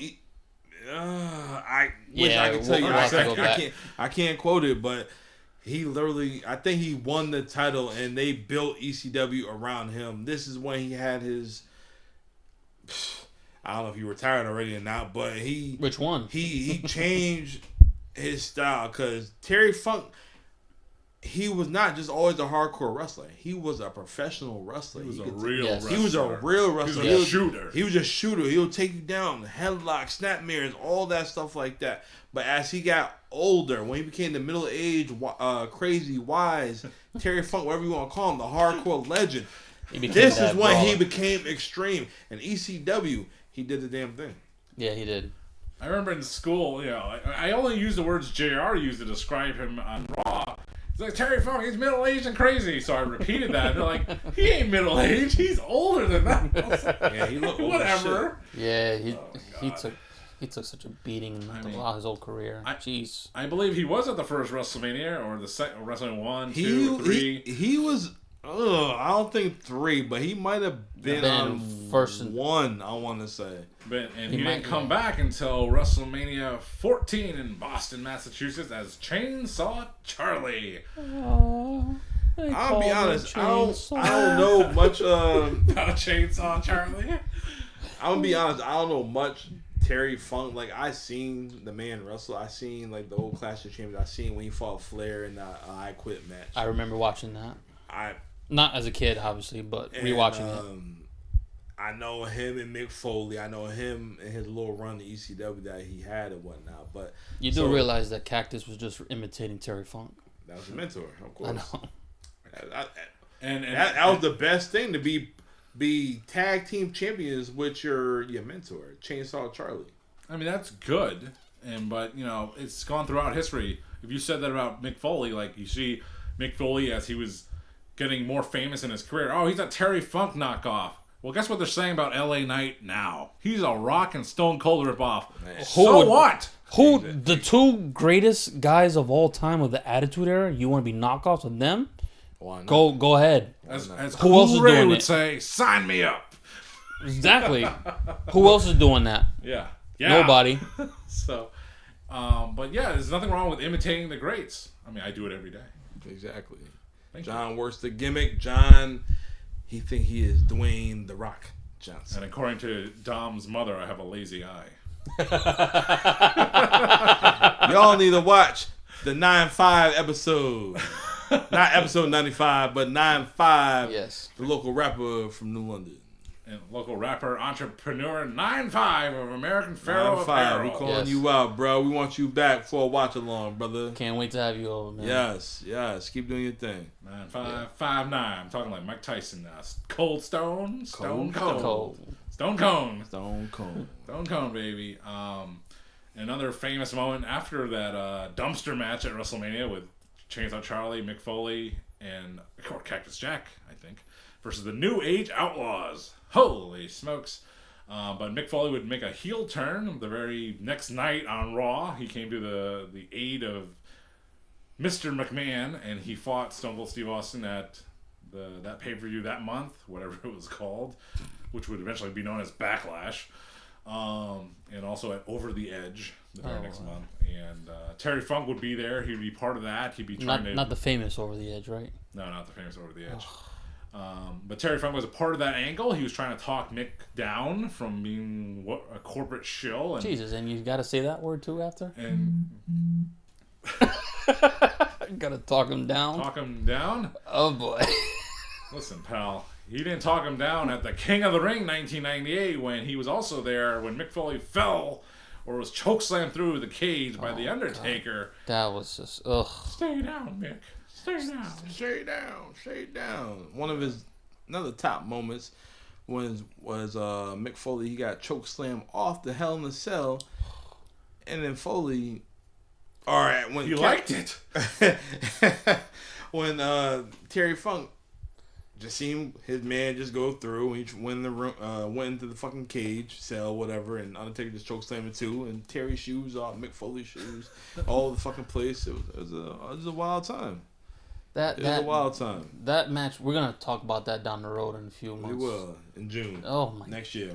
I wish I could tell you. I can't quote it, but he literally. I think he won the title, and they built ECW around him. This is when he had his. I don't know if he retired already or not, but he. Which one? He changed his style because Terry Funk. He was not just always a hardcore wrestler. He was a professional wrestler. He was a real wrestler. He was a real wrestler. He was a shooter. He was a shooter. He would take you down, headlock, snap mirrors, all that stuff like that. But as he got older, when he became the middle-aged, crazy, wise, Terry Funk, whatever you want to call him, the hardcore legend, this is when he became extreme. And ECW, he did the damn thing. Yeah, he did. I remember in school, I only used the words JR used to describe him on Raw. He's like, Terry Funk, he's middle-aged and crazy. So I repeated that. They're like, he ain't middle-aged. He's older than that. Yeah, he looked old whatever. Yeah, he took such a beating throughout his whole career. Jeez. I believe he was at the first WrestleMania or the second Wrestling 1, 2, 3. He was. I don't think 3, but he might have been on first 1. I want to say. And he didn't come back until WrestleMania 14 in Boston, Massachusetts, as Chainsaw Charlie. I'll be honest. I don't know much about Chainsaw Charlie. I'm gonna be honest. I don't know much Terry Funk. Like, I seen the man wrestle. I seen like the old Clash of Champions. I seen when he fought Flair in that I Quit match. I remember watching that. Not as a kid, obviously, but rewatching it. I know him and Mick Foley. I know him and his little run to ECW that he had and whatnot. But you do realize that Cactus was just imitating Terry Funk. That was a mentor, of course. I know. That was the best thing, to be tag team champions with your mentor, Chainsaw Charlie. I mean, that's good, but it's gone throughout history. If you said that about Mick Foley, like you see Mick Foley as he was getting more famous in his career, oh, he's a Terry Funk knockoff. Well, guess what they're saying about LA Knight now? He's a Rock and Stone Cold ripoff. What? The two greatest guys of all time of the Attitude Era, you want to be knockoffs of them? Go ahead. As who else is doing would say, sign me up. Exactly. Who else is doing that? Yeah. Nobody. So, but yeah, there's nothing wrong with imitating the greats. I mean, I do it every day. Exactly. Thank John works the gimmick. John, he think he is Dwayne The Rock Johnson. And according to Dom's mother, I have a lazy eye. Y'all need to watch the 9-5 episode. Not episode 95, but 9-5. Yes. The local rapper from New London. And local rapper, entrepreneur, 9-5 of American Pharaoh Apparel. We're calling you out, bro. We want you back for a watch along, brother. Can't wait to have you over, man. Yes. Keep doing your thing. 9-5, 5-9. I'm talking like Mike Tyson now. Cold Stone, Stone Cold. Stone Cold, baby. Another famous moment after that dumpster match at WrestleMania with Chainsaw Charlie, Mick Foley, and Cactus Jack, I think, versus the New Age Outlaws. Holy smokes. But Mick Foley would make a heel turn the very next night on Raw. He came to the aid of Mr. McMahon, and he fought Stone Cold Steve Austin at that pay-per-view that month, whatever it was called, which would eventually be known as Backlash. And also at Over the Edge, the very next month. And Terry Funk would be there. He'd be part of that. He'd be trying not the famous Over the Edge, right? No, not the famous Over the Edge. But Terry Funk was a part of that angle. He was trying to talk Mick down from being a corporate shill. And, Jesus, and you got to say that word too after? And got to talk him down? Talk him down? Oh, boy. Listen, pal. He didn't talk him down at the King of the Ring 1998 when he was also there when Mick Foley fell or was chokeslammed through the cage by The Undertaker. God. That was just, ugh. Stay down, Mick. Stay down. Stay down. Stay down. One of his another top moments was Mick Foley. He got chokeslammed off the Hell in a Cell, and then Foley. All right, when he liked it. When Terry Funk just seen his man just go through, and he went into the fucking cage, cell, whatever, and Undertaker just chokeslammed him too, and Terry's shoes off, Mick Foley's shoes, all over the fucking place. It was a wild time. It was a wild time. That match, we're gonna talk about that down the road in a few months. We will in June. Oh my! Next year.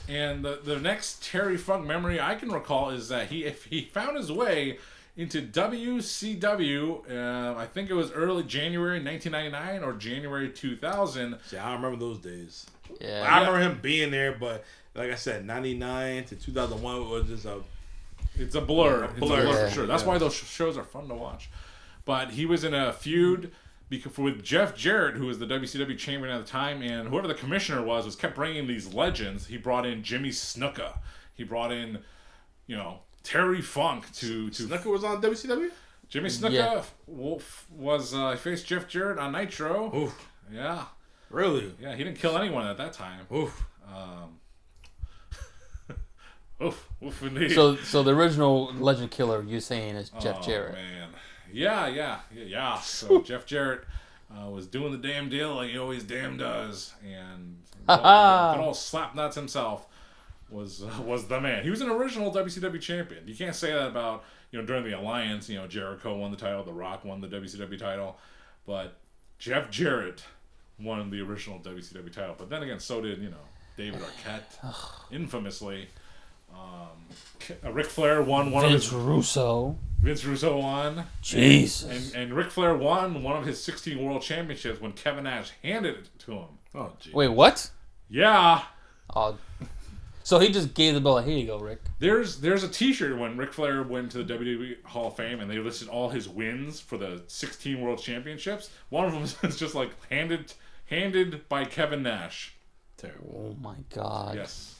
And the next Terry Funk memory I can recall is that he found his way into WCW. I think it was early January 1999 or January 2000. See, I remember those days. Yeah, I remember him being there, but like I said, 99 to 2001 was just it's a blur. It's a blur Yeah. for sure. That's why those shows are fun to watch. But he was in a feud with Jeff Jarrett, who was the WCW champion at the time, and whoever the commissioner was kept bringing these legends. He brought in Jimmy Snuka. He brought in, Terry Funk to Snuka was on WCW. Jimmy Snuka was he faced Jeff Jarrett on Nitro. Oof. Yeah. Really? Yeah, he didn't kill anyone at that time. Oof. Oof indeed. So the original Legend Killer you're saying is Jeff Jarrett. Man. Yeah. So Jeff Jarrett was doing the damn deal like he always damn does, and good old Slapnuts himself was the man. He was an original WCW champion. You can't say that about during the Alliance. Jericho won the title, The Rock won the WCW title, but Jeff Jarrett won the original WCW title. But then again, so did David Arquette, infamously. Ric Flair won one Vince of his... Russo. Vince Russo won. Jesus. And Ric Flair won one of his 16 World Championships when Kevin Nash handed it to him. Oh, geez. Wait, what? Yeah. Oh, so he just gave the belt. Here you go, Rick. There's a T-shirt when Ric Flair went to the WWE Hall of Fame, and they listed all his wins for the 16 World Championships. One of them is just like handed by Kevin Nash. Terrible. Oh my God. Yes.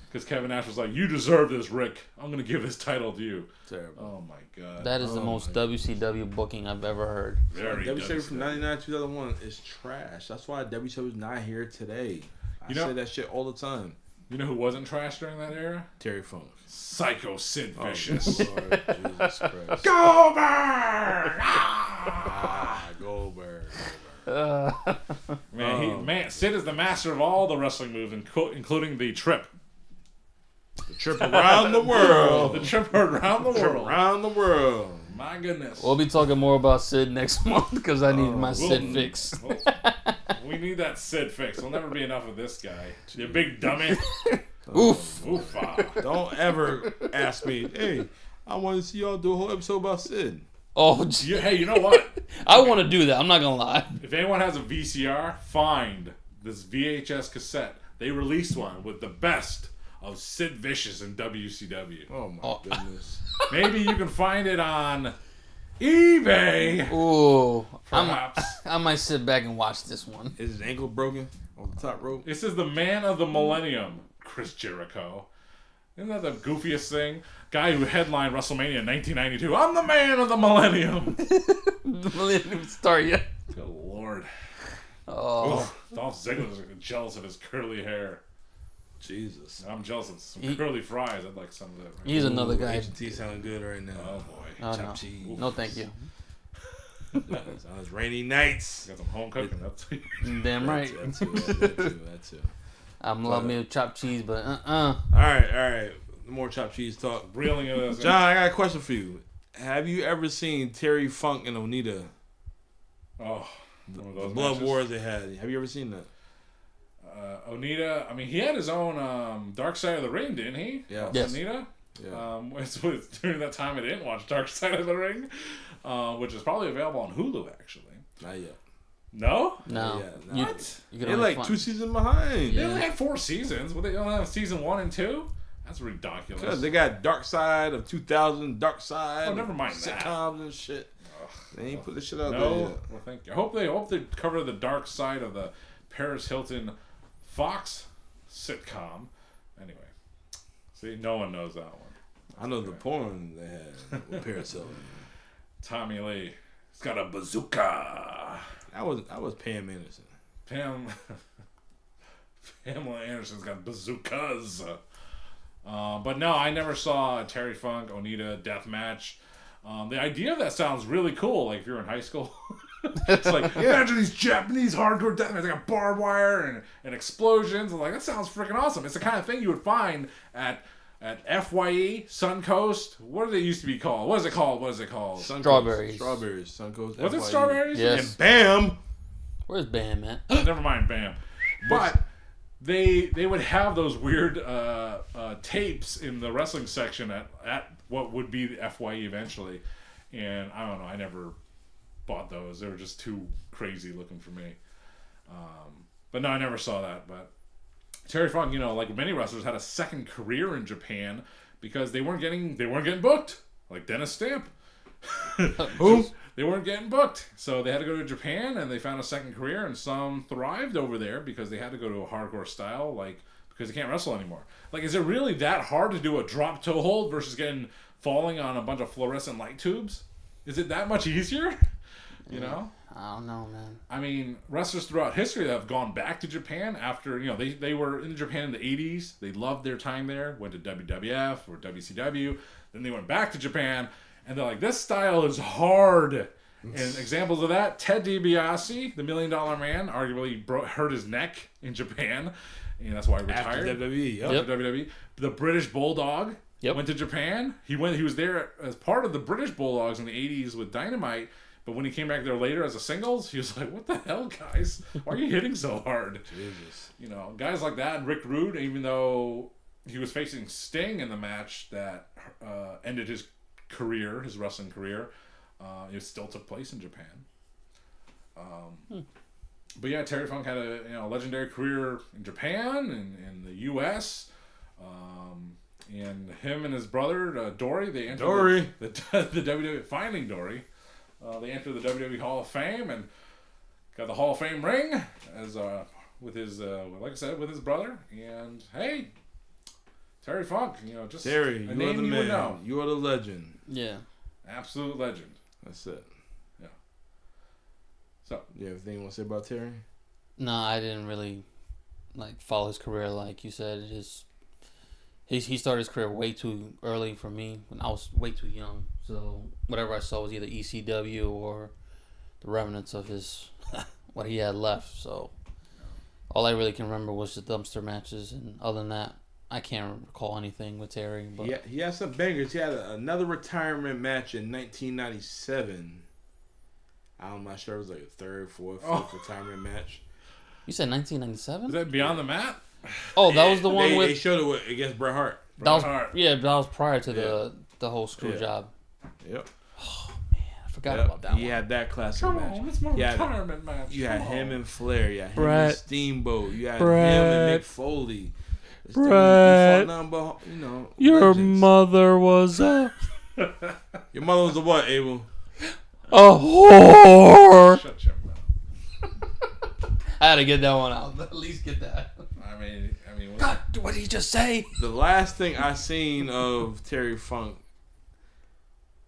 Because Kevin Nash was like, "You deserve this, Rick. I'm going to give this title to you." Terrible. Oh, my God. That is the most WCW booking I've ever heard. Very WCW from 99 to 2001 is trash. That's why WCW is not here today. I say that shit all the time. You know who wasn't trash during that era? Terry Funk. Psycho Sid Vicious. Lord, Jesus Christ. Goldberg! Goldberg. Man, Sid is the master of all the wrestling moves, including the trip. The trip around the world. The trip around the world. Around the world. My goodness. We'll be talking more about Sid next month because I need my Sid fix. We need that Sid fix. There'll never be enough of this guy. You big dummy. Oof. Don't ever ask me, hey, I want to see y'all do a whole episode about Sid. Oh, Hey, you know what? I want to do that. I'm not going to lie. If anyone has a VCR, find this VHS cassette. They released one with the best of Sid Vicious in WCW. Oh, my goodness. Maybe you can find it on eBay. Ooh. Perhaps. I might sit back and watch this one. Is his ankle broken on the top rope? This is the man of the millennium, Chris Jericho. Isn't that the goofiest thing? Guy who headlined WrestleMania in 1992. I'm the man of the millennium. The Millennium Star, yeah. Good Lord. Oh. Dolph Ziggler's jealous of his curly hair. Jesus. I'm jealous of some curly fries. I'd like some of that. Right He's another guy. H&T sounding good right now. Oh, boy. Oh, Chopped no. cheese. No, thank you. On those rainy nights. Got some home cooking. That's Damn right. That too. I'm loving me with chopped cheese, but All right. More chopped cheese talk. reeling it as John, I got a question for you. Have you ever seen Terry Funk and Onita? Oh, one of those Blood matches. Wars they had. Have you ever seen that? Onita, I mean, he had his own Dark Side of the Ring, didn't he? Yeah. Yes. Onita? Yeah. During that time I didn't watch Dark Side of the Ring, which is probably available on Hulu actually. Not yet. No? No. Yeah, What? They're like 2 seasons behind. They only had 4 seasons. But they only have season 1 and 2? That's ridiculous. Because they got Dark Side of 2000, Dark Side. Oh, never mind sitcoms and shit. Ugh. They ain't put this shit out No. there yet. Well, thank you. I hope they cover the dark side of the Paris Hilton Fox sitcom. Anyway. See, no one knows that one. I know the porn they had with Paris Hilton. Tommy Lee. He's got a bazooka. I was Pam Anderson. Pamela Anderson's got bazookas. But no, I never saw a Terry Funk, Onita death match. The idea of that sounds really cool. Like if you're in high school, it's like imagine these Japanese hardcore death match. They got barbed wire and explosions. I'm like, that sounds freaking awesome. It's the kind of thing you would find at FYE, Suncoast. What did it used to be called? What is it called? Strawberries. Suncoast. Was it FYE. Strawberries? Yes. And BAM! Where's Bam at? Never mind, BAM. But they would have those weird tapes in the wrestling section at what would be the FYE eventually. And I don't know, I never bought those. They were just too crazy looking for me. But no, I never saw that. But Terry Funk, like many wrestlers, had a second career in Japan because they weren't getting booked. Like Dennis Stamp. Who? They weren't getting booked. So they had to go to Japan and they found a second career, and some thrived over there because they had to go to a hardcore style, because they can't wrestle anymore. Like, is it really that hard to do a drop toe hold versus falling on a bunch of fluorescent light tubes? Is it that much easier? You know? I don't know, man. I mean, wrestlers throughout history that have gone back to Japan after, they were in Japan in the 80s. They loved their time there, went to WWF or WCW. Then they went back to Japan, and they're like, this style is hard. And examples of that, Ted DiBiase, the $1 Million Man, arguably hurt his neck in Japan. And that's why he retired. After WWE, yep. After WWE. The British Bulldog went to Japan. He was there as part of the British Bulldogs in the 80s with Dynamite. But when he came back there later as a singles, he was like, what the hell, guys? Why are you hitting so hard? Jesus. Guys like that, and Rick Rude, even though he was facing Sting in the match that ended his wrestling career, it still took place in Japan. But yeah, Terry Funk had a legendary career in Japan and in the U.S., and him and his brother, Dory, they entered the WWE, finding Dory. They entered the WWE Hall of Fame and got the Hall of Fame ring as with his like I said, with his brother. And hey, Terry Funk, just Terry, a you are name the you man. would know. You are the legend. Yeah. Absolute legend. That's it. Yeah. So you have anything you want to say about Terry? No, I didn't really follow his career like you said. He started his career way too early for me when I was way too young. So whatever I saw was either ECW or the remnants of his what he had left. So all I really can remember was the dumpster matches, and other than that, I can't recall anything with Terry. But yeah, he had some bangers. He had another retirement match in 1997. I'm not sure. It was like a third, fourth, fifth retirement match. You said 1997? is that Beyond the Mat? Oh, that was the one they with. showed it against Bret Hart. That was prior to the whole screw job. Yep. Oh man, I forgot about that. He had that classic match. It's my retirement match. You had him and Flair. You had him Brett. and Steamboat. You had Brett. him and Mick Foley. Brett. Your legends. mother was Your mother was a what, Abel? a whore. Shut your mouth. I had to get that one out. At least get that. I mean, God, what did he just say? The last thing I seen of Terry Funk,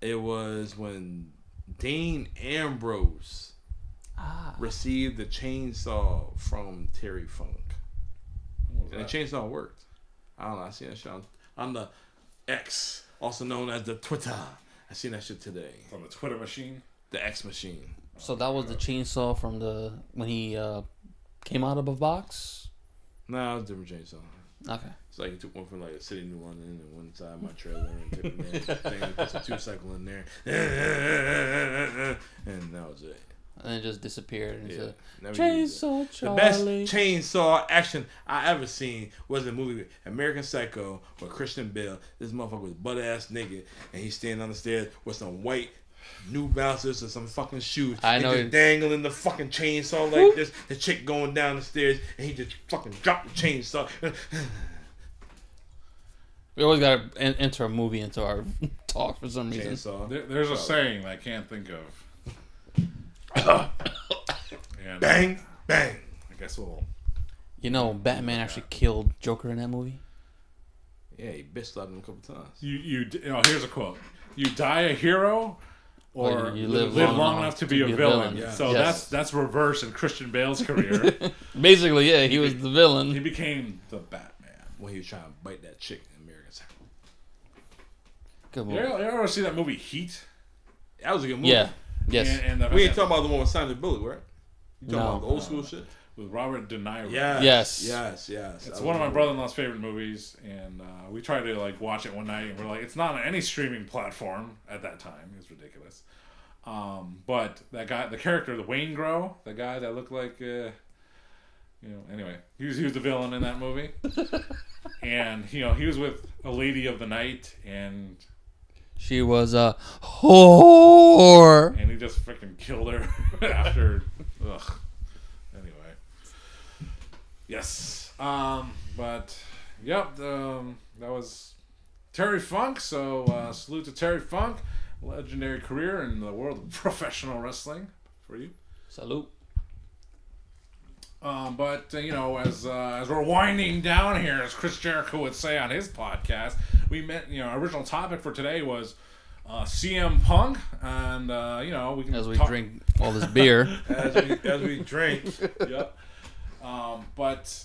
it was when Dean Ambrose received the chainsaw from Terry Funk. And the chainsaw worked. I don't know. I seen that shit on the X, also known as the Twitter. I seen that shit today. From the Twitter machine? The X machine. So that was the chainsaw from when he came out of a box? No, it was a different chainsaw. Okay. It's like he took one from like a city New London and one side of my trailer and took it in, put some 2-cycle in there. And that was it. and then just disappeared. And said, never Chainsaw The Charlie. best chainsaw action I ever seen was the movie American Psycho with Christian Bale. This motherfucker was butt ass naked, and he's standing on the stairs with some white New Balances or some fucking shoes. I know. Just dangling the fucking chainsaw like this. The chick going down the stairs, and he just fucking dropped the chainsaw. We always gotta enter a movie into our talk for some reason. Chainsaw. There's a saying that I can't think of. And, Bang, bang. I guess we'll. You know, Batman actually killed Joker in that movie. Yeah, he bitch slapped him a couple times. You know, here's a quote: "You die a hero, or you live long enough to be a villain." Yeah. So Yes. that's reverse in Christian Bale's career. Basically, yeah, he was the He villain. became the Batman. When he was trying to bite that chick in American Psycho. Good You movie. ever see that movie Heat? That was a good movie. Yeah. Yes. And the, We ain't talking about the one with Sandra Bullock, right? You talking No. about the old school shit? with Robert De Niro. Yes. Yes. It's one of my brother-in-law's favorite movies, and we tried to like watch it one night, and we're like, it's not on any streaming platform at that time. It was ridiculous. But that guy, the character, the Wayne Grow, the guy that looked like, anyway, he was the villain in that movie, and he was with a lady of the night, and She was a whore. he just freaking killed her after. Ugh. Anyway. Yes. But yep. That was Terry Funk. So salute to Terry Funk, legendary career in the world of professional wrestling for you. Salute. But as we're winding down here, as Chris Jericho would say on his podcast, we met. Our original topic for today was CM Punk, and we can As we talk. drink all this beer. as we drink. Yep. But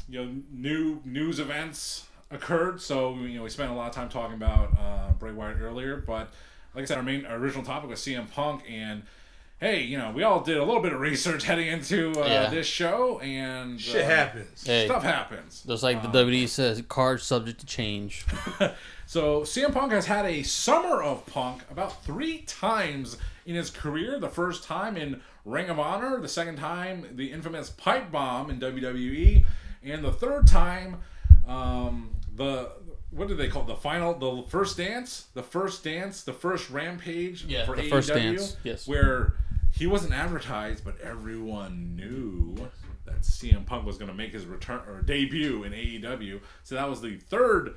new news events occurred, so we spent a lot of time talking about Bray Wyatt earlier. But like I said, our original topic was CM Punk, and hey, we all did a little bit of research heading into this show, and Shit happens. Hey, stuff happens. just like the WWE says, cards subject to change. So CM Punk has had a summer of Punk about 3 times in his career. The first time in Ring of Honor, the second time the infamous pipe bomb in WWE, and the third time what do they call it? The first dance, the first rampage for the AEW, first dance. Yes. where he wasn't advertised, but everyone knew that CM Punk was going to make his return or debut in AEW. So that was the third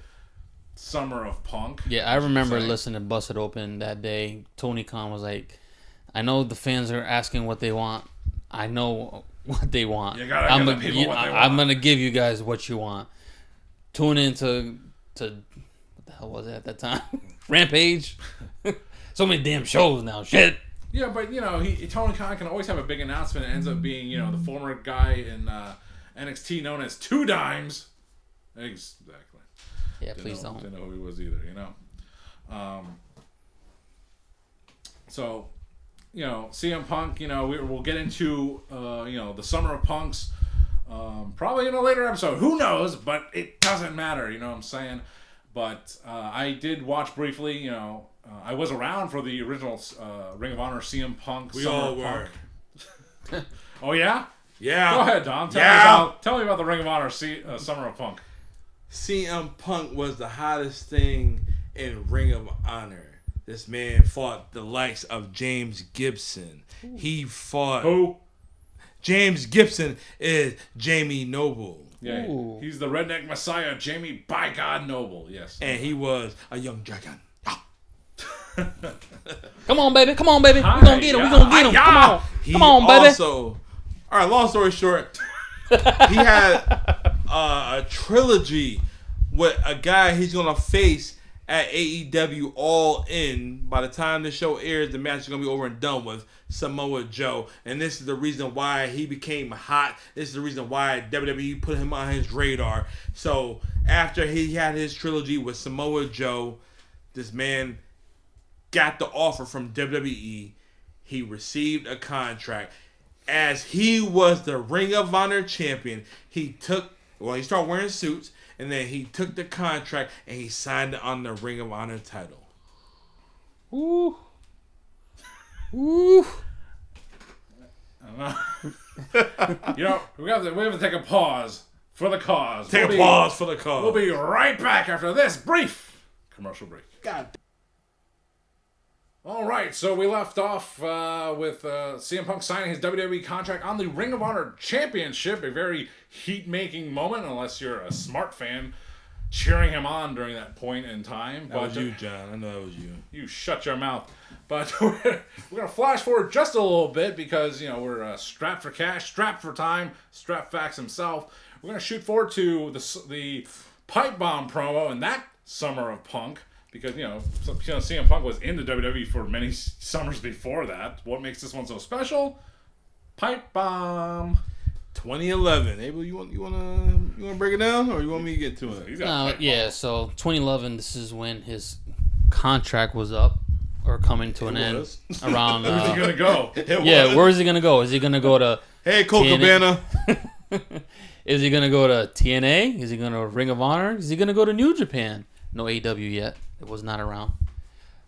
summer of Punk. Yeah, I remember listening to Busted Open that day. Tony Khan was like, I know the fans are asking what they want. I know what they want. You gotta give the people what they want. I'm going to give you guys what you want. Tune in to what the hell was it at that time? Rampage? So many damn shows now. Shit. Yeah, but Tony Khan can always have a big announcement. It ends up being the former guy in NXT known as Two Dimes. Exactly. Yeah, please don't. Didn't know who he was either. So, CM Punk. We'll get into the summer of Punk's probably in a later episode. Who knows? But it doesn't matter. You know what I'm saying? But I did watch briefly. I was around for the original Ring of Honor CM Punk. We Summer all of were. Punk. Oh yeah. Yeah. Go ahead, Dom. Tell me about the Ring of Honor Summer of Punk. CM Punk was the hottest thing in Ring of Honor. This man fought the likes of James Gibson. He fought... Who? James Gibson is Jamie Noble. Yeah, Ooh. he's the redneck messiah, Jamie by God Noble. Yes. And he was a young dragon. Come on, baby. Come on, baby. Hi, We're going to get him. yeah. We're going to get him. Come on. He Come on, baby. Also, all right, long story short, he had a trilogy with a guy he's going to face at AEW All In. By the time the show airs, the match is going to be over and done with Samoa Joe. And this is the reason why he became hot. This is the reason why WWE put him on his radar. So after he had his trilogy with Samoa Joe, this man got the offer from WWE. He received a contract. As he was the Ring of Honor champion, he started wearing suits, and then he took the contract and he signed it on the Ring of Honor title. Ooh. Woo. I don't know. You know, we have to take a pause for the cause. Take a pause for the cause. We'll be right back after this brief commercial break. God. All right, so we left off with CM Punk signing his WWE contract on the Ring of Honor Championship, a very heat-making moment, unless you're a smart fan cheering him on during that point in time. That was you, John. I know that was you. You shut your mouth. But we're going to flash forward just a little bit because, you know, we're strapped for cash, strapped for time, strapped Fax himself. We're going to shoot forward to the Pipe Bomb promo and that summer of Punk. Because, you know, CM Punk was in the WWE for many summers before that. What makes this one so special? Pipe Bomb. 2011. Abel, you want to break it down, or you want me to get to it? Yeah. So 2011. This is when his contract was up or coming to an end. Around. Where's he gonna go? Yeah. Where is he gonna go? Is he gonna go to? Hey, Colt Cabana. Is he gonna go to TNA? Is he gonna Ring of Honor? Is he gonna go to New Japan? No AEW yet. It was not around.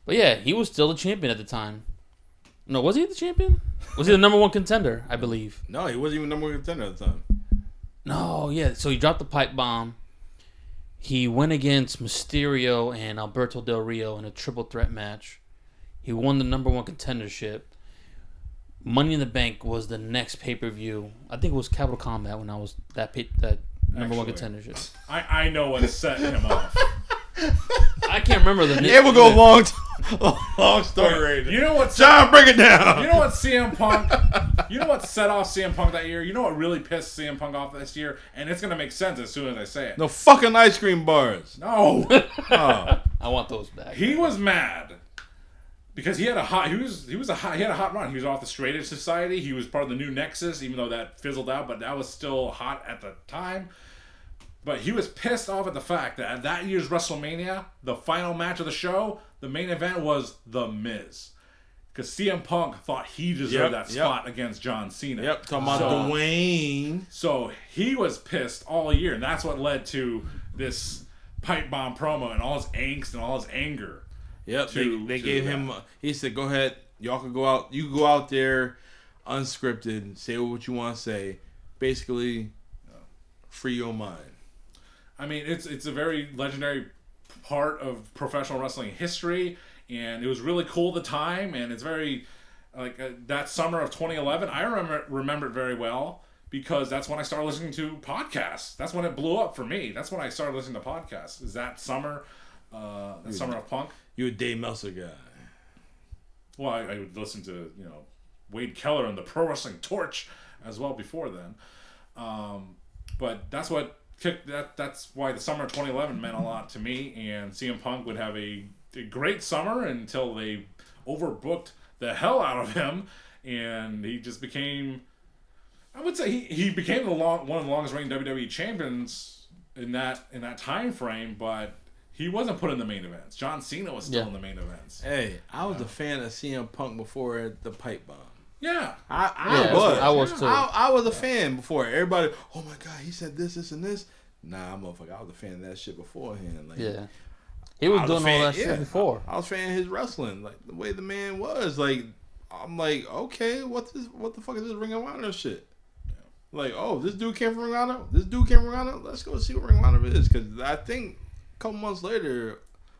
But yeah, he was still the champion at the time. No, was he the champion? Was he the number one contender, I believe? No, he wasn't even number one contender at the time. No, yeah. So he dropped the pipe bomb. He went against Mysterio and Alberto Del Rio in a triple threat match. He won the number one contendership. Money in the Bank was the next pay-per-view. I think it was Capital Combat when I was that number one contendership. I know what set him off. I can't remember the name. It will go long story right You know what? John, break it down. You know what CM Punk? You know what set off CM Punk that year? You know what really pissed CM Punk off this year? And it's gonna make sense as soon as I say it. No fucking ice cream bars. No. Oh. I want those back. He was mad because he had a hot run. He was off the Straight Edge Society. He was part of the New Nexus, even though that fizzled out, but that was still hot at the time. But he was pissed off at the fact that at that year's WrestleMania, the final match of the show, the main event was The Miz. Because CM Punk thought he deserved that spot against John Cena. Yep, talking about Dwayne. So he was pissed all year, and that's what led to this pipe bomb promo and all his angst and all his anger. Yep, they gave him, he said, go ahead, y'all can go out, you can go out there unscripted, say what you want to say. Basically, free your mind. I mean, it's a very legendary part of professional wrestling history, and it was really cool at the time, and it's very, like, that summer of 2011, I remember it very well, because that's when I started listening to podcasts. That's when it blew up for me. That's when I started listening to podcasts, is that summer, summer of Punk. You a Dave Meltzer guy. Well, I would listen to, you know, Wade Keller and the Pro Wrestling Torch as well before then. But that's what that's why the summer of 2011 meant a lot to me, and CM Punk would have a great summer until they overbooked the hell out of him, and he just became, I would say he became one of the longest reigning WWE champions in that time frame, but he wasn't put in the main events. John Cena was still in the main events. Hey, I was a fan of CM Punk before the pipe bomb. Yeah. I was too. I was a fan before. Everybody, oh my God, he said this, and this. Nah, motherfucker, I was a fan of that shit beforehand. Like, yeah. He was doing all that shit before. I was a fan of his wrestling. Like, the way the man was. Like, I'm like, okay, what the fuck is this Ring of Honor shit? Yeah. Like, oh, this dude came from Ring of Honor? This dude came from Ring of Honor? Let's go see what Ring of Honor is. Because I think a couple months later,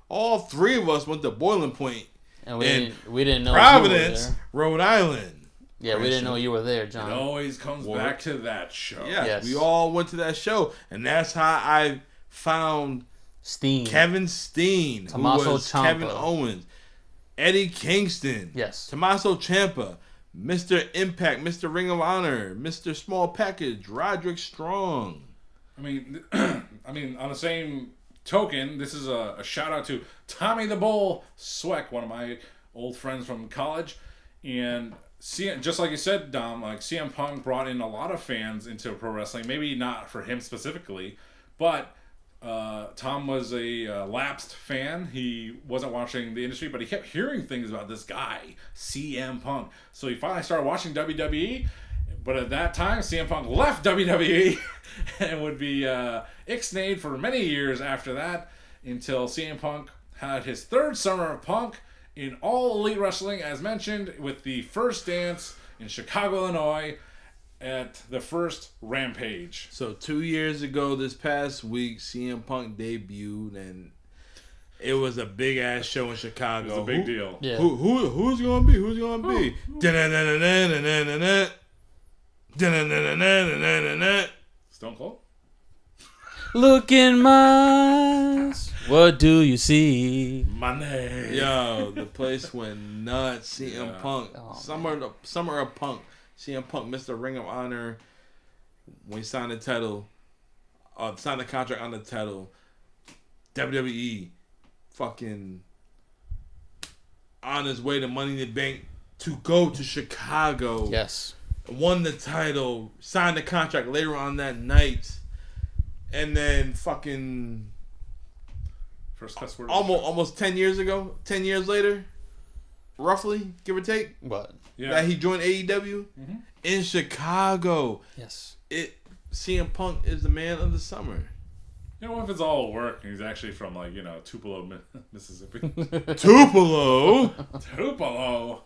all three of us went to Boiling Point. And we didn't know Providence, Rhode Island. Yeah, we didn't know you were there, John. It always comes back to that show. Yeah, yes. We all went to that show. And that's how I found Kevin Steen, Tommaso who was Ciampa. Kevin Owens, Eddie Kingston, yes, Tommaso Ciampa, Mr. Impact, Mr. Ring of Honor, Mr. Small Package, Roderick Strong. I mean, on the same token, this is a shout out to Tommy the Bull Sweck, one of my old friends from college, and just like you said, Dom, like CM Punk brought in a lot of fans into pro wrestling. Maybe not for him specifically, but Tom was a lapsed fan. He wasn't watching the industry, but he kept hearing things about this guy, CM Punk. So he finally started watching WWE. But at that time, CM Punk left WWE and would be ixnayed for many years after that, until CM Punk had his third summer of Punk in All Elite Wrestling, as mentioned, with the first dance in Chicago, Illinois, at the first Rampage. So 2 years ago, this past week, CM Punk debuted, and it was a big ass show in Chicago. It was a big deal. Yeah. Who's gonna be? Who's gonna be? Da-na-na-na-na-na-na-na. Da-na-na-na-na-na-na-na. Stone Cold? Look in my eyes. What do you see? Money. Yo, the place went nuts. CM Yeah. Punk, Oh, summer of Punk. CM Punk missed the Ring of Honor when he signed the title, signed the contract on the title. WWE, fucking on his way to Money in the Bank to go to Chicago. Yes. Won the title, signed the contract later on that night, and then fucking First cuss word. almost 10 years ago, 10 years later, roughly, give or take, What? Yeah. that he joined AEW in Chicago. Yes. CM Punk is the man of the summer. You know, if it's all work, and he's actually from, Tupelo, Mississippi. Tupelo. Tupelo.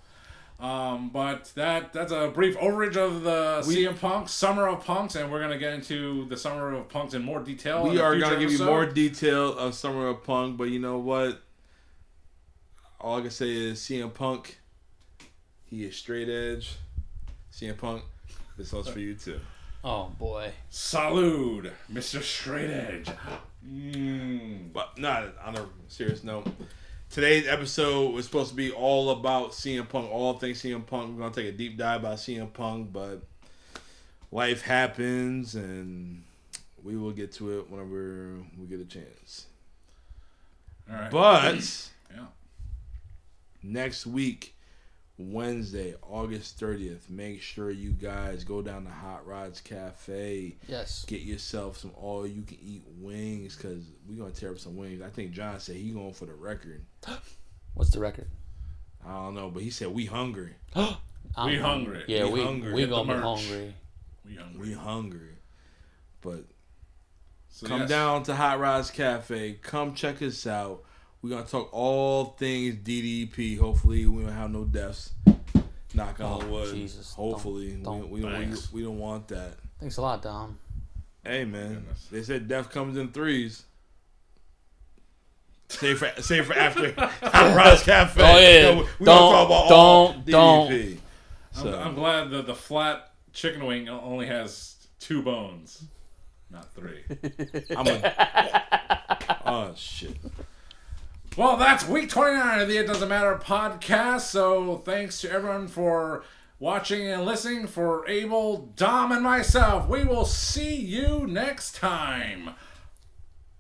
But that's a brief overage of the CM Punk Summer of Punks, and we're gonna get into the Summer of Punks in more detail. We are going to give you episode. more detail of Summer of Punk, but you know what? All I can say is CM Punk, he is straight edge. CM Punk, this one's for you too. Oh boy. Salud, Mr. Straight Edge. But not on a serious note. Today's episode was supposed to be all about CM Punk, all things CM Punk. We're going to take a deep dive about CM Punk, but life happens, and we will get to it whenever we get a chance. All right. But Yeah. next week, Wednesday, August 30th, make sure you guys go down to Hot Rods Cafe. Yes. Get yourself some all-you-can-eat wings, because we're going to tear up some wings. I think John said he's going for the record. What's the record? I don't know, but he said we hungry. We hungry. Yeah, We we hungry. we Get the gonna be merch. hungry. We hungry. We hungry. But So, come yes. down to Hot Rods Cafe. Come check us out. We're going to talk all things DDP. Hopefully we don't have no deaths. Knock on Oh, wood. Jesus. Hopefully. Don't. We Thanks. don't want that. Thanks a lot, Dom. Hey, man. Goodness. They said death comes in threes. Save for after Hot Rods Cafe. Oh, yeah. We gonna talk about all Don't. DDP. So, I'm glad that the flat chicken wing only has 2 bones, not 3. oh, shit. Well, that's week 29 of the It Doesn't Matter podcast. So thanks to everyone for watching and listening. For Abel, Dom, and myself, we will see you next time.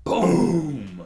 Boom.